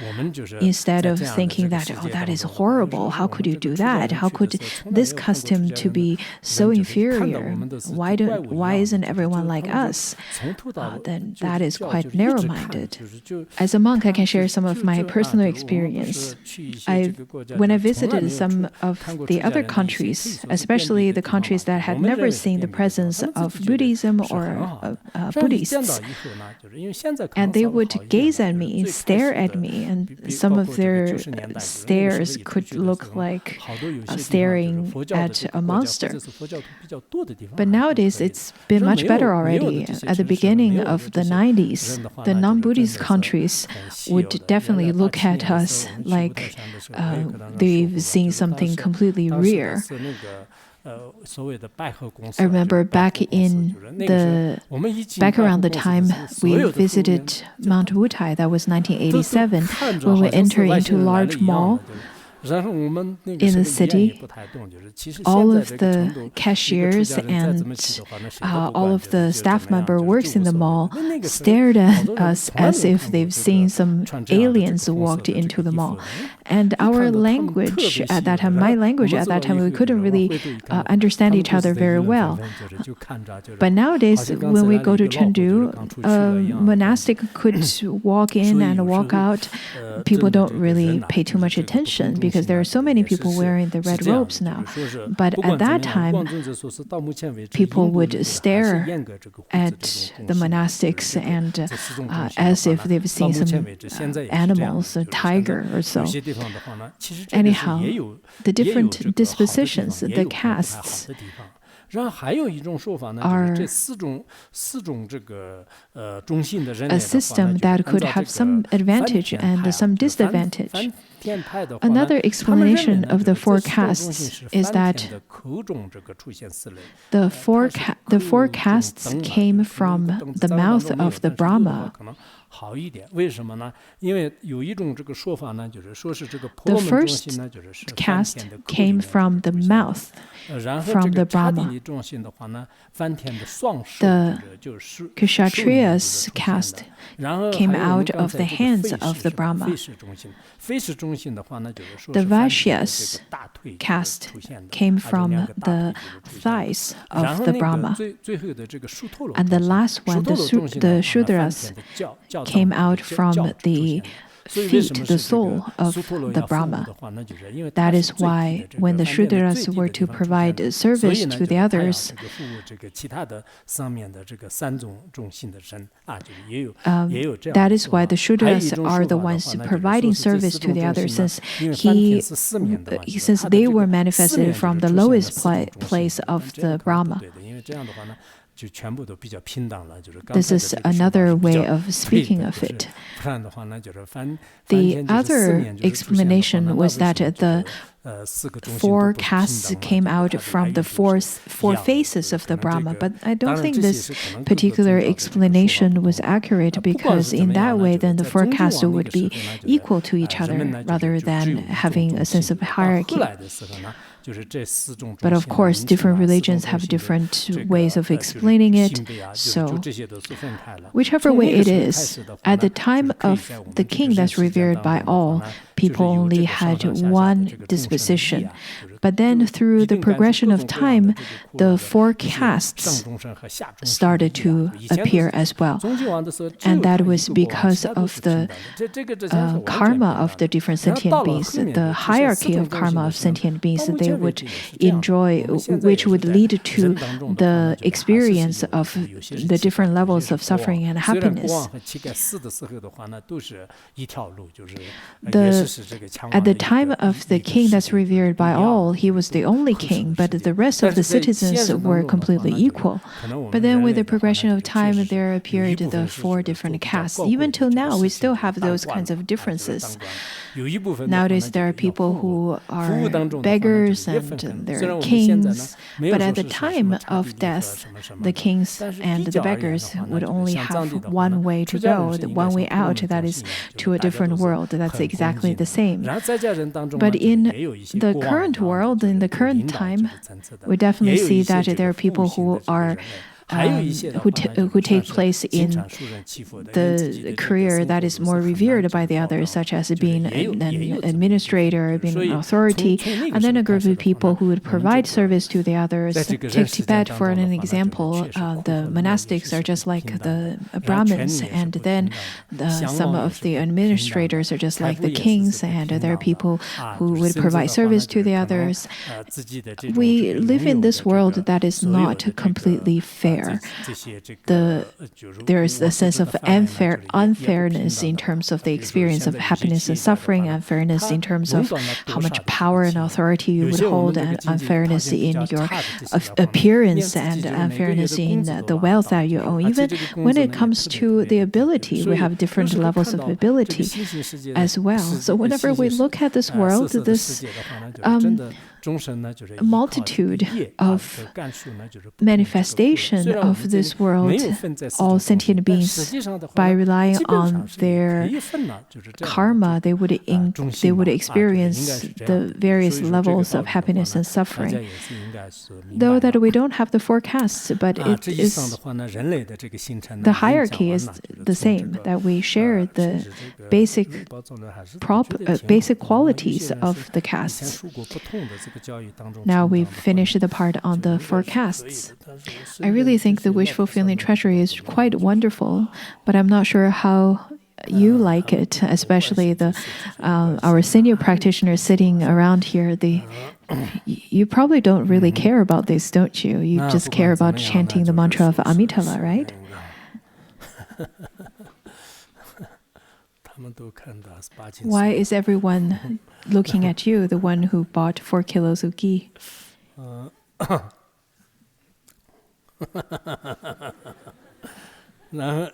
instead of thinking that, oh, that is horrible, how could you do that? How could this custom to be so inferior? Why isn't everyone like us? Then that is quite narrow-minded. As a monk, I can share some of my personal experience. When I visited some of the other countries, especially the countries that had never seen the presence of Buddhism or Buddhists, and they would gaze at me, stare at me, and some of their stares could look like staring at a monster. But nowadays, it's been much better already. At the beginning of the 90s, the non-Buddhist countries would definitely look at us like they've seen something completely rare. I remember back around the time we visited Mount Wutai, that was 1987, when we entered into a large mall in the city. All of the cashiers and all of the staff member works in the mall stared at us as if they've seen some aliens walked into the mall. And our language at that time, my language at that time, we couldn't really understand each other very well. But nowadays, when we go to Chengdu, a monastic could walk in and walk out. People don't really pay too much attention because there are so many people wearing the red robes now. But at that time, people would stare at the monastics and as if they've seen some animals, a tiger or so. Anyhow, the different dispositions, the castes, are a system that could have some advantage and some disadvantage. Another explanation of the four castes is that the four castes came from the mouth of the Brahma. The first caste came from the mouth, from the Brahma. The Kshatriyas caste came out of the hands of the Brahma. The Vaishyas caste came from the thighs of the Brahma. And the last one, the Shudras, came out from the feet, the soul of the Brahma. That is why when the Shudras were to provide service to the others, that is why the Shudras are the ones providing service to the others, since they were manifested from the lowest place of the Brahma. This is another way of speaking of it. The other explanation was that the four castes came out from the four faces of the Brahma, but I don't think this particular explanation was accurate, because in that way then the four castes would be equal to each other rather than having a sense of hierarchy. But of course, different religions have different ways of explaining it. So, whichever way it is, at the time of the king that's revered by all, people only had one disposition. But then through the progression of time, the four castes started to appear as well. And that was because of the karma of the different sentient beings, the hierarchy of karma of sentient beings that they would enjoy, which would lead to the experience of the different levels of suffering and happiness. At the time of the king that's revered by all, he was the only king, but the rest of the citizens were completely equal. But then with the progression of time, there appeared the four different castes. Even till now, we still have those kinds of differences. Nowadays, there are people who are beggars and they're kings. But at the time of death, the kings and the beggars would only have one way to go, the one way out, that is to a different world. That's exactly the same. But in the current world, in the current time, we definitely see that there are people who are who take place in the career that is more revered by the others, such as being an administrator, being an authority, and then a group of people who would provide service to the others. Take Tibet for an example. The monastics are just like the Brahmins, and then some of the administrators are just like the kings, and there are people who would provide service to the others. We live in this world that is not completely fair. There is a sense of unfairness in terms of the experience of happiness and suffering, unfairness in terms of how much power and authority you would hold, and unfairness in your appearance, and unfairness in the wealth that you own. Even when it comes to the ability, we have different levels of ability as well. So whenever we look at this world, this multitude of manifestation of this world, all sentient beings, by relying on their karma, they would experience the various levels of happiness and suffering. Though that we don't have the forecasts, but it is the hierarchy is the same, that we share the basic qualities of the castes. Now we've finished the part on the forecasts. I really think the wish-fulfilling treasury is quite wonderful, but I'm not sure how you like it, especially our senior practitioners sitting around here. You probably don't really care about this, don't you? You just care about chanting the mantra of Amitabha, right? Why is everyone looking at you, the one who bought 4 kilos of ghee? Now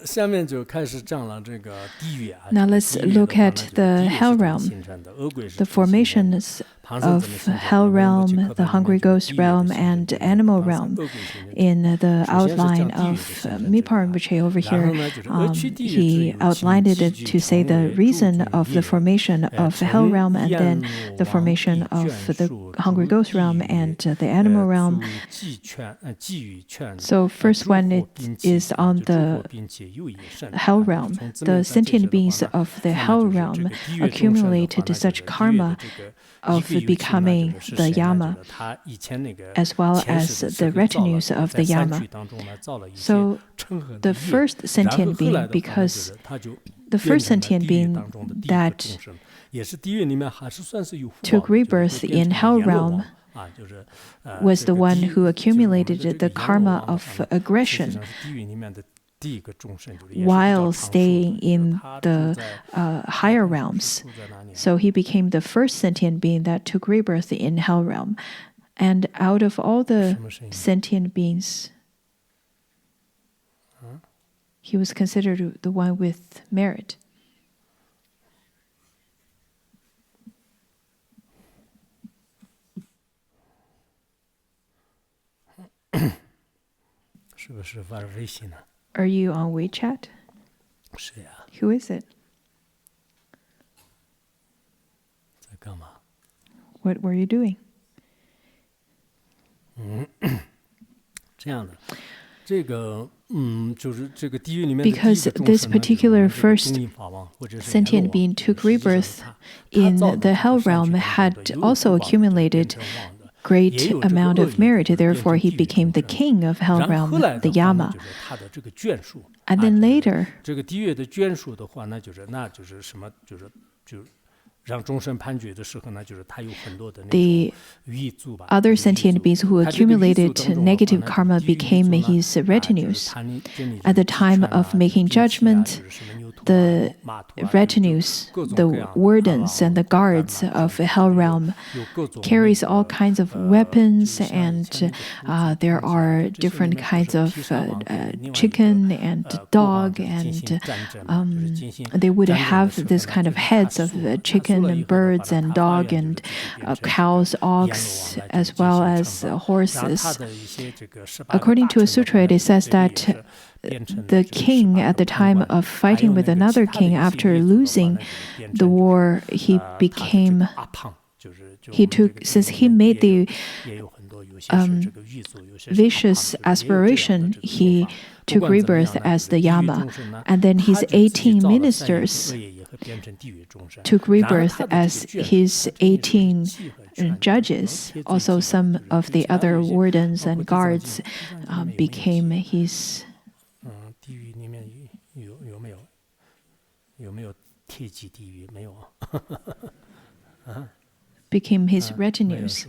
let's look at the hell realm, the formations of hell realm, the hungry ghost realm, and animal realm. In the outline of Mipa Rinpoche over here, he outlined it to say the reason of the formation of the hell realm, and then the formation of the hungry ghost realm and the animal realm. So first one is on the hell realm. The sentient beings of the hell realm accumulated such karma of becoming the Yama, as well as the retinues of the Yama. So the first sentient being, because the first sentient being that took rebirth in hell realm was the one who accumulated the karma of aggression while staying in the higher realms. So he became the first sentient being that took rebirth in hell realm. And out of all the sentient beings, he was considered the one with merit. Are you on WeChat? Who is it? What were you doing? Because this particular first sentient being took rebirth in the hell realm had also accumulated great amount of merit, therefore he became the king of hell realm, the Yama. And then later, the other sentient beings who accumulated negative karma became his retinues. At the time of making judgment, the retinues, the wardens and the guards of hell realm carries all kinds of weapons, and there are different kinds of chicken and dog, and they would have this kind of heads of chicken and birds and dog and cows, ox, as well as horses. According to a sutra, it says that the king at the time of fighting with another king, after losing the war, since he made the vicious aspiration, he took rebirth as the Yama, and then his 18 ministers took rebirth as his 18 judges. Also, some of the other wardens and guards became his retinues.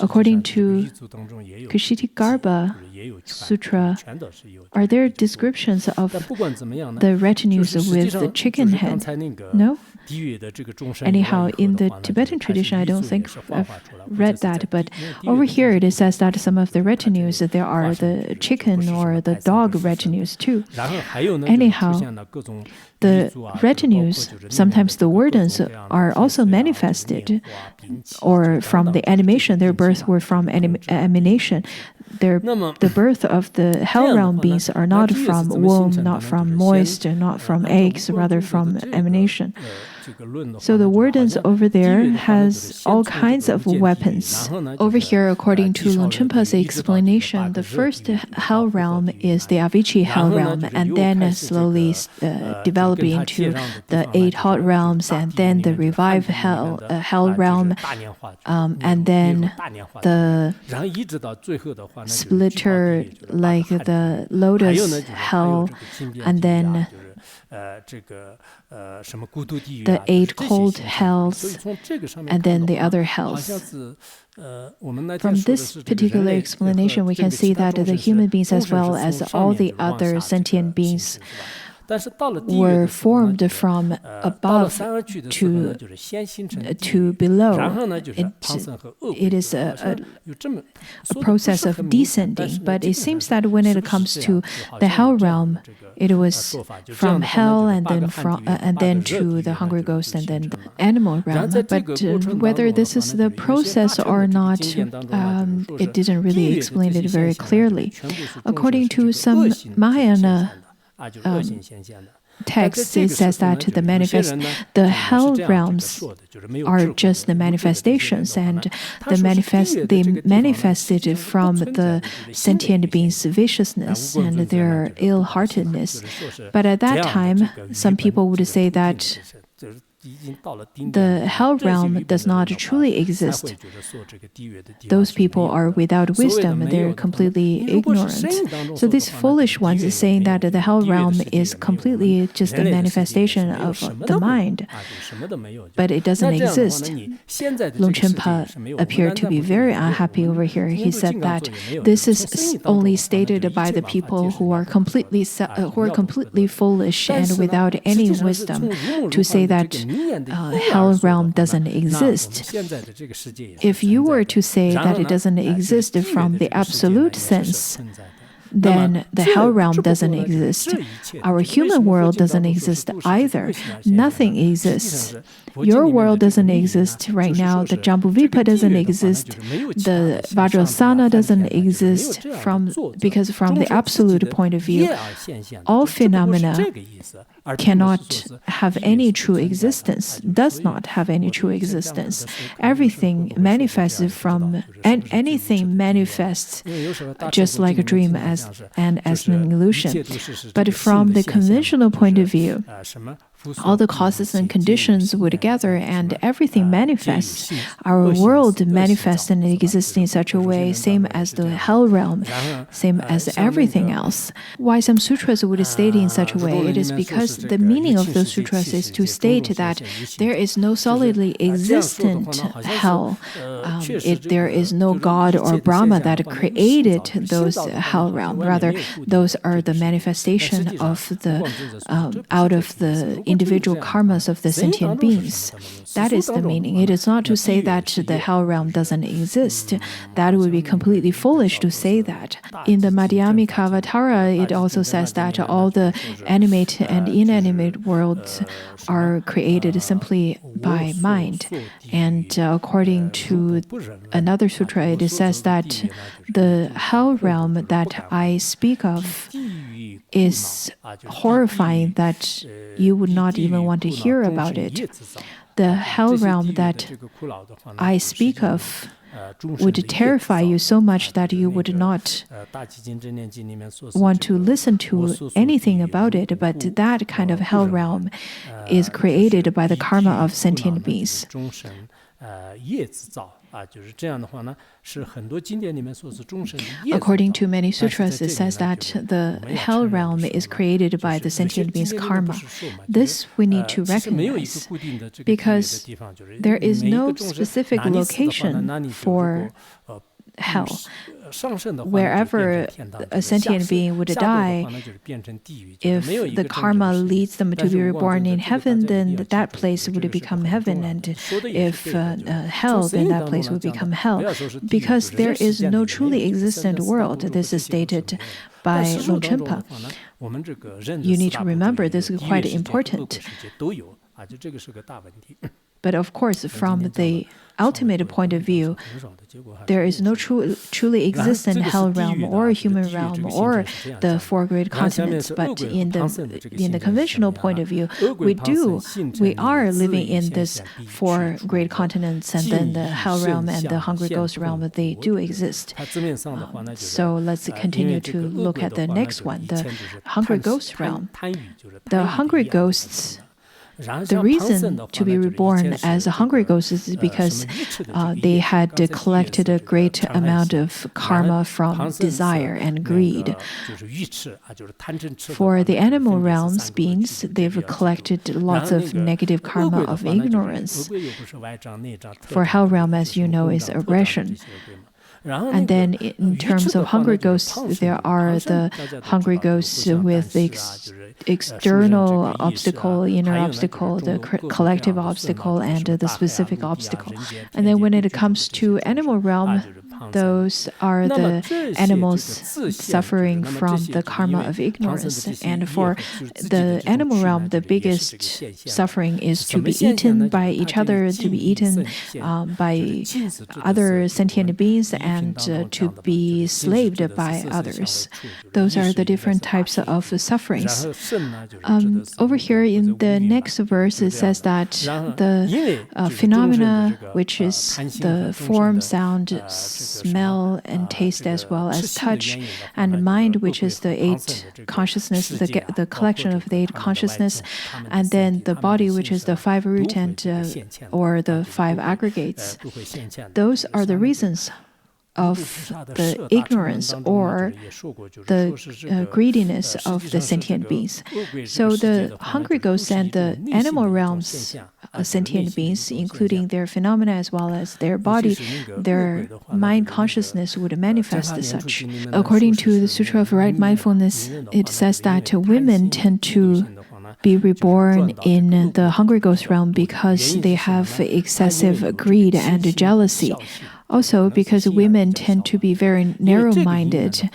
According to Kshitigarbha Sutra, are there descriptions of the retinues with the chicken head? No? Anyhow, in the Tibetan tradition, I don't think I've read that, but over here it says that some of the retinues, there are the chicken or the dog retinues too. Anyhow, the retinues, sometimes the wardens, are also manifested, or from the animation. Their birth were from emanation. The birth of the hell realm beings are not from womb, not from moist, not from eggs, rather from emanation. So the wardens over there has all kinds of weapons. Over here, according to Longchenpa's explanation, the first hell realm is the Avicii hell realm, and then slowly developing into the 8 hot realms, and then the revived hell realm, and then the splitter, like the lotus hell, and then the 8 cold hells, and then the other hells. From this particular explanation, we can see that the human beings, as well as all the other sentient beings, were formed from above to below. It is a process of descending, but it seems that when it comes to the hell realm, it was from hell and then to the hungry ghost and then the animal realm. But whether this is the process or not, it didn't really explain it very clearly. According to some Mahayana texts, it says that the hell realms are just the manifestations, and they manifested from the sentient beings' viciousness and their ill-heartedness. But at that time, some people would say that the hell realm does not truly exist. Those people are without wisdom, they're completely ignorant. So these foolish ones are saying that the hell realm is completely just a manifestation of the mind, but it doesn't exist. Longchenpa appeared to be very unhappy over here. He said that this is only stated by the people who are completely foolish and without any wisdom, to say that hell realm doesn't exist. If you were to say that it doesn't exist from the absolute sense, then the hell realm doesn't exist. Our human world doesn't exist either. Nothing exists. Your world doesn't exist right now. The Jambudvipa doesn't exist. The Vajrasana doesn't exist because from the absolute point of view, all phenomena cannot have any true existence, does not have any true existence. Everything manifests and anything manifests just like a dream as an illusion. But from the conventional point of view, all the causes and conditions would gather and everything manifests. Our world manifests and exists in such a way, same as the hell realm, same as everything else. Why some sutras would state in such a way? It is because the meaning of those sutras is to state that there is no solidly existent hell. There is no God or Brahma that created those hell realm. Rather, those are the manifestation of the out of the individual karmas of the sentient beings. That is the meaning. It is not to say that the hell realm doesn't exist. That would be completely foolish to say that. In the Madhyamika Avatara, it also says that all the animate and inanimate worlds are created simply by mind. And according to another sutra, it says that the hell realm that I speak of is horrifying, that you would not even want to hear about it. The hell realm that I speak of would terrify you so much that you would not want to listen to anything about it, but that kind of hell realm is created by the karma of sentient beings. According to many sutras, it says that the hell realm is created by the sentient beings' karma. This we need to recognize, because there is no specific location for hell. Wherever a sentient being would die, if the karma leads them to be reborn in heaven, then that place would become heaven, and if hell, then that place would become hell. Because there is no truly existent world. This is stated by Longchenpa. You need to remember this is quite important. But of course, from the ultimate point of view, there is no truly existent hell realm or human realm or the four great continents. But in the conventional point of view, we are living in this four great continents, and then the hell realm and the hungry ghost realm, they do exist. So let's continue to look at the next one, the hungry ghost realm. The hungry ghosts, the reason to be reborn as a hungry ghost is because they had collected a great amount of karma from desire and greed. For the animal realms beings, they've collected lots of negative karma of ignorance. For hell realm, as you know, is aggression. And then in terms of hungry ghosts, there are the hungry ghosts with the external obstacle, inner obstacle, the collective obstacle, and the specific obstacle. And then when it comes to animal realm, those are the animals suffering from the karma of ignorance. And for the animal realm, the biggest suffering is to be eaten by each other, to be eaten by other sentient beings, and to be slaved by others. Those are the different types of sufferings. Over here in the next verse, it says that the phenomena, which is the form, sound, smell, and taste, as well as touch, and mind, which is the eight consciousness, the collection of the eight consciousness, and then the body, which is the five root and or the five aggregates. Those are the reasons of the ignorance or the greediness of the sentient beings. So the hungry ghosts and the animal realms sentient beings, including their phenomena as well as their body, their mind consciousness would manifest as such. According to the Sutra of Right Mindfulness, it says that women tend to be reborn in the hungry ghost realm because they have excessive greed and jealousy. Also, because women tend to be very narrow-minded,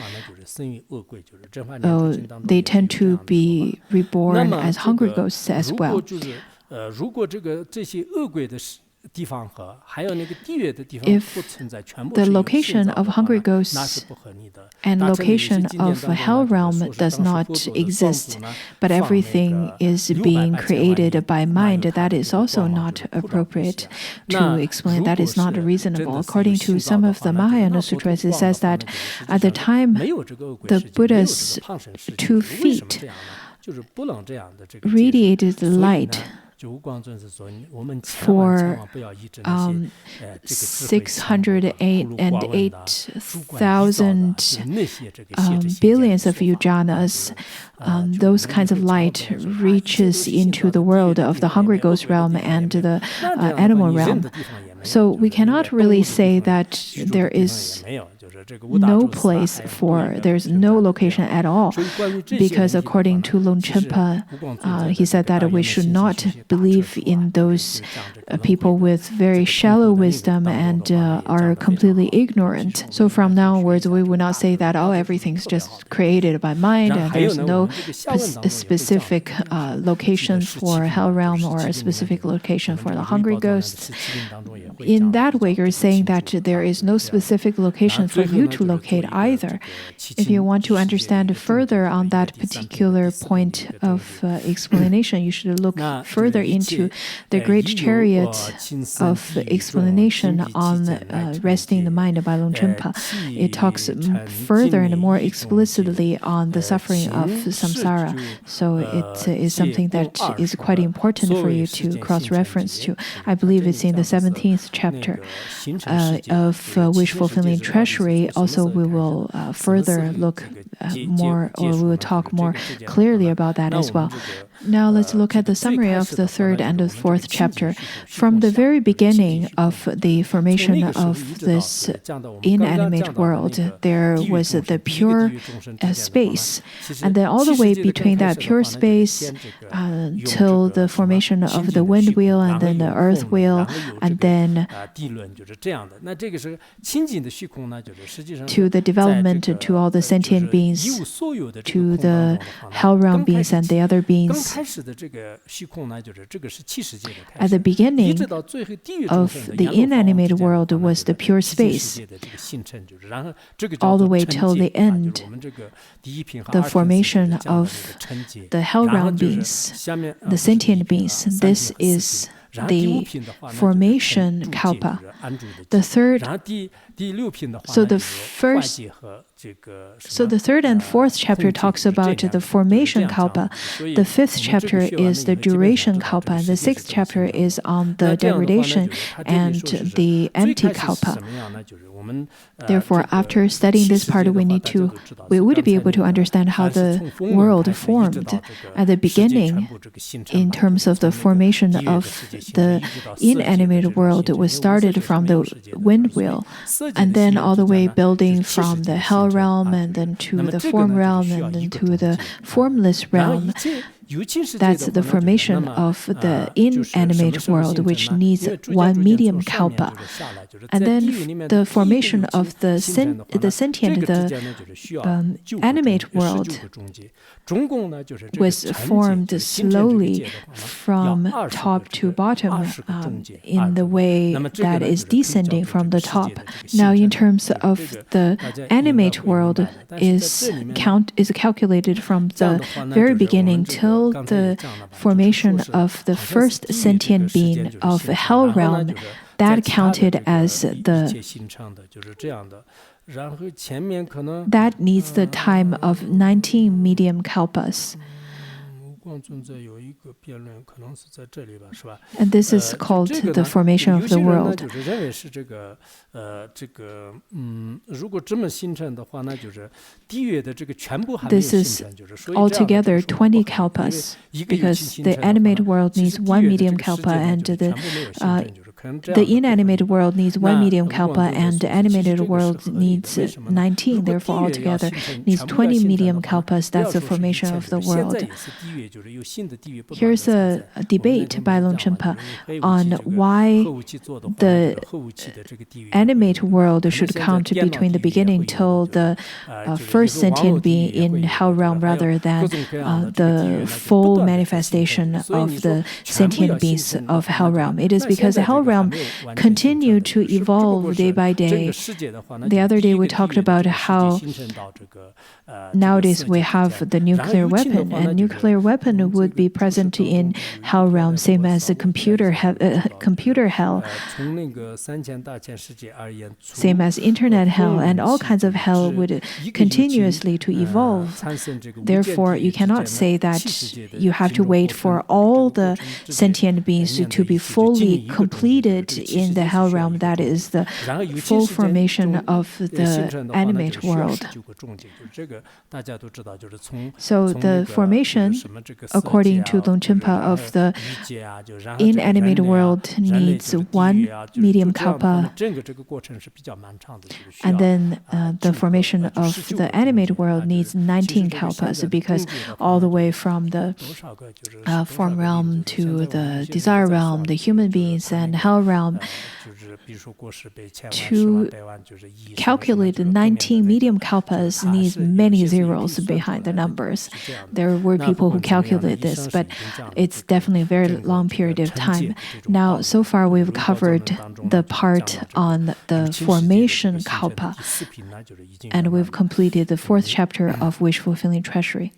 they tend to be reborn as hungry ghosts as well. If the location of hungry ghosts and location of a hell realm does not exist, but everything is being created by mind, that is also not appropriate to explain. That is not reasonable. According to some of the Mahayana sutras, it says that at the time the Buddha's 2 feet radiated light for 608,000 billions of yujanas. Those kinds of light reaches into the world of the hungry ghost realm and the animal realm. So we cannot really say that there is no place there's no location at all, because according to Longchenpa, he said that we should not believe in those people with very shallow wisdom and are completely ignorant. So from now onwards, we will not say that everything's just created by mind and there's no specific location for hell realm or a specific location for the hungry ghosts. In that way, you're saying that there is no specific location for you to locate either. If you want to understand further on that particular point of explanation, you should look further into the great chariot of explanation on resting the mind by Longchenpa. It talks further and more explicitly on the suffering of samsara. So it is something that is quite important for you to cross-reference to. I believe it's in the 17th chapter of wish-fulfilling treasury. Also, we will further look more, or we will talk more clearly about that as well. Now let's look at the summary of the 3rd and the 4th chapter. From the very beginning of the formation of this inanimate world, there was the pure space. And then all the way between that pure space till the formation of the wind wheel and then the earth wheel, and then to the development to all the sentient beings, to the hell realm beings and the other beings. At the beginning of the inanimate world was the pure space, all the way till the end, the formation of the hell realm beings, the sentient beings. This is the formation kalpa. The third, so the third and fourth chapter talks about the formation kalpa. The 5th chapter is the duration kalpa, and the 6th chapter is on the degradation and the empty kalpa. Therefore, after studying this part, we would be able to understand how the world formed at the beginning. In terms of the formation of the inanimate world, it was started from the wind wheel, and then all the way building from the hell realm, and then to the form realm, and then to the formless realm. That's the formation of the inanimate world, which needs one medium kalpa. And then the formation of the sentient, the animate world was formed slowly from top to bottom in the way that is descending from the top. Now, in terms of the animate world, is calculated from the very beginning till the formation of the first sentient being of hell realm. That counted as that needs the time of 19 medium kalpas. And this is called the formation of the world. This is altogether 20 kalpas, because the animate world needs one medium kalpa, and the inanimate world needs one medium kalpa, and the animated world needs 19. Therefore, altogether needs 20 medium kalpas. That's the formation of the world. Here's a debate by Longchenpa on why the animate world should count between the beginning till the first sentient being in hell realm, rather than the full manifestation of the sentient beings of hell realm. It is because the hell realm continued to evolve day by day. The other day we talked about how nowadays we have the nuclear weapon, and nuclear weapon would be present in hell realm, same as the computer hell, same as internet hell, and all kinds of hell would continuously to evolve. Therefore, you cannot say that you have to wait for all the sentient beings to be fully completed in the hell realm. That is the full formation of the animate world. So the formation according to Longchenpa, of the inanimate world needs 1 medium kalpa, and then the formation of the animate world needs 19 kalpas, because all the way from the form realm to the desire realm, the human beings, and hell realm, to calculate the 19 medium kalpas needs many zeros behind the numbers. There were people who calculate this, but it's definitely a very long period of time. Now, so far we've covered the part on the formation kalpa, and we've completed the 4th chapter of Wish Fulfilling Treasury.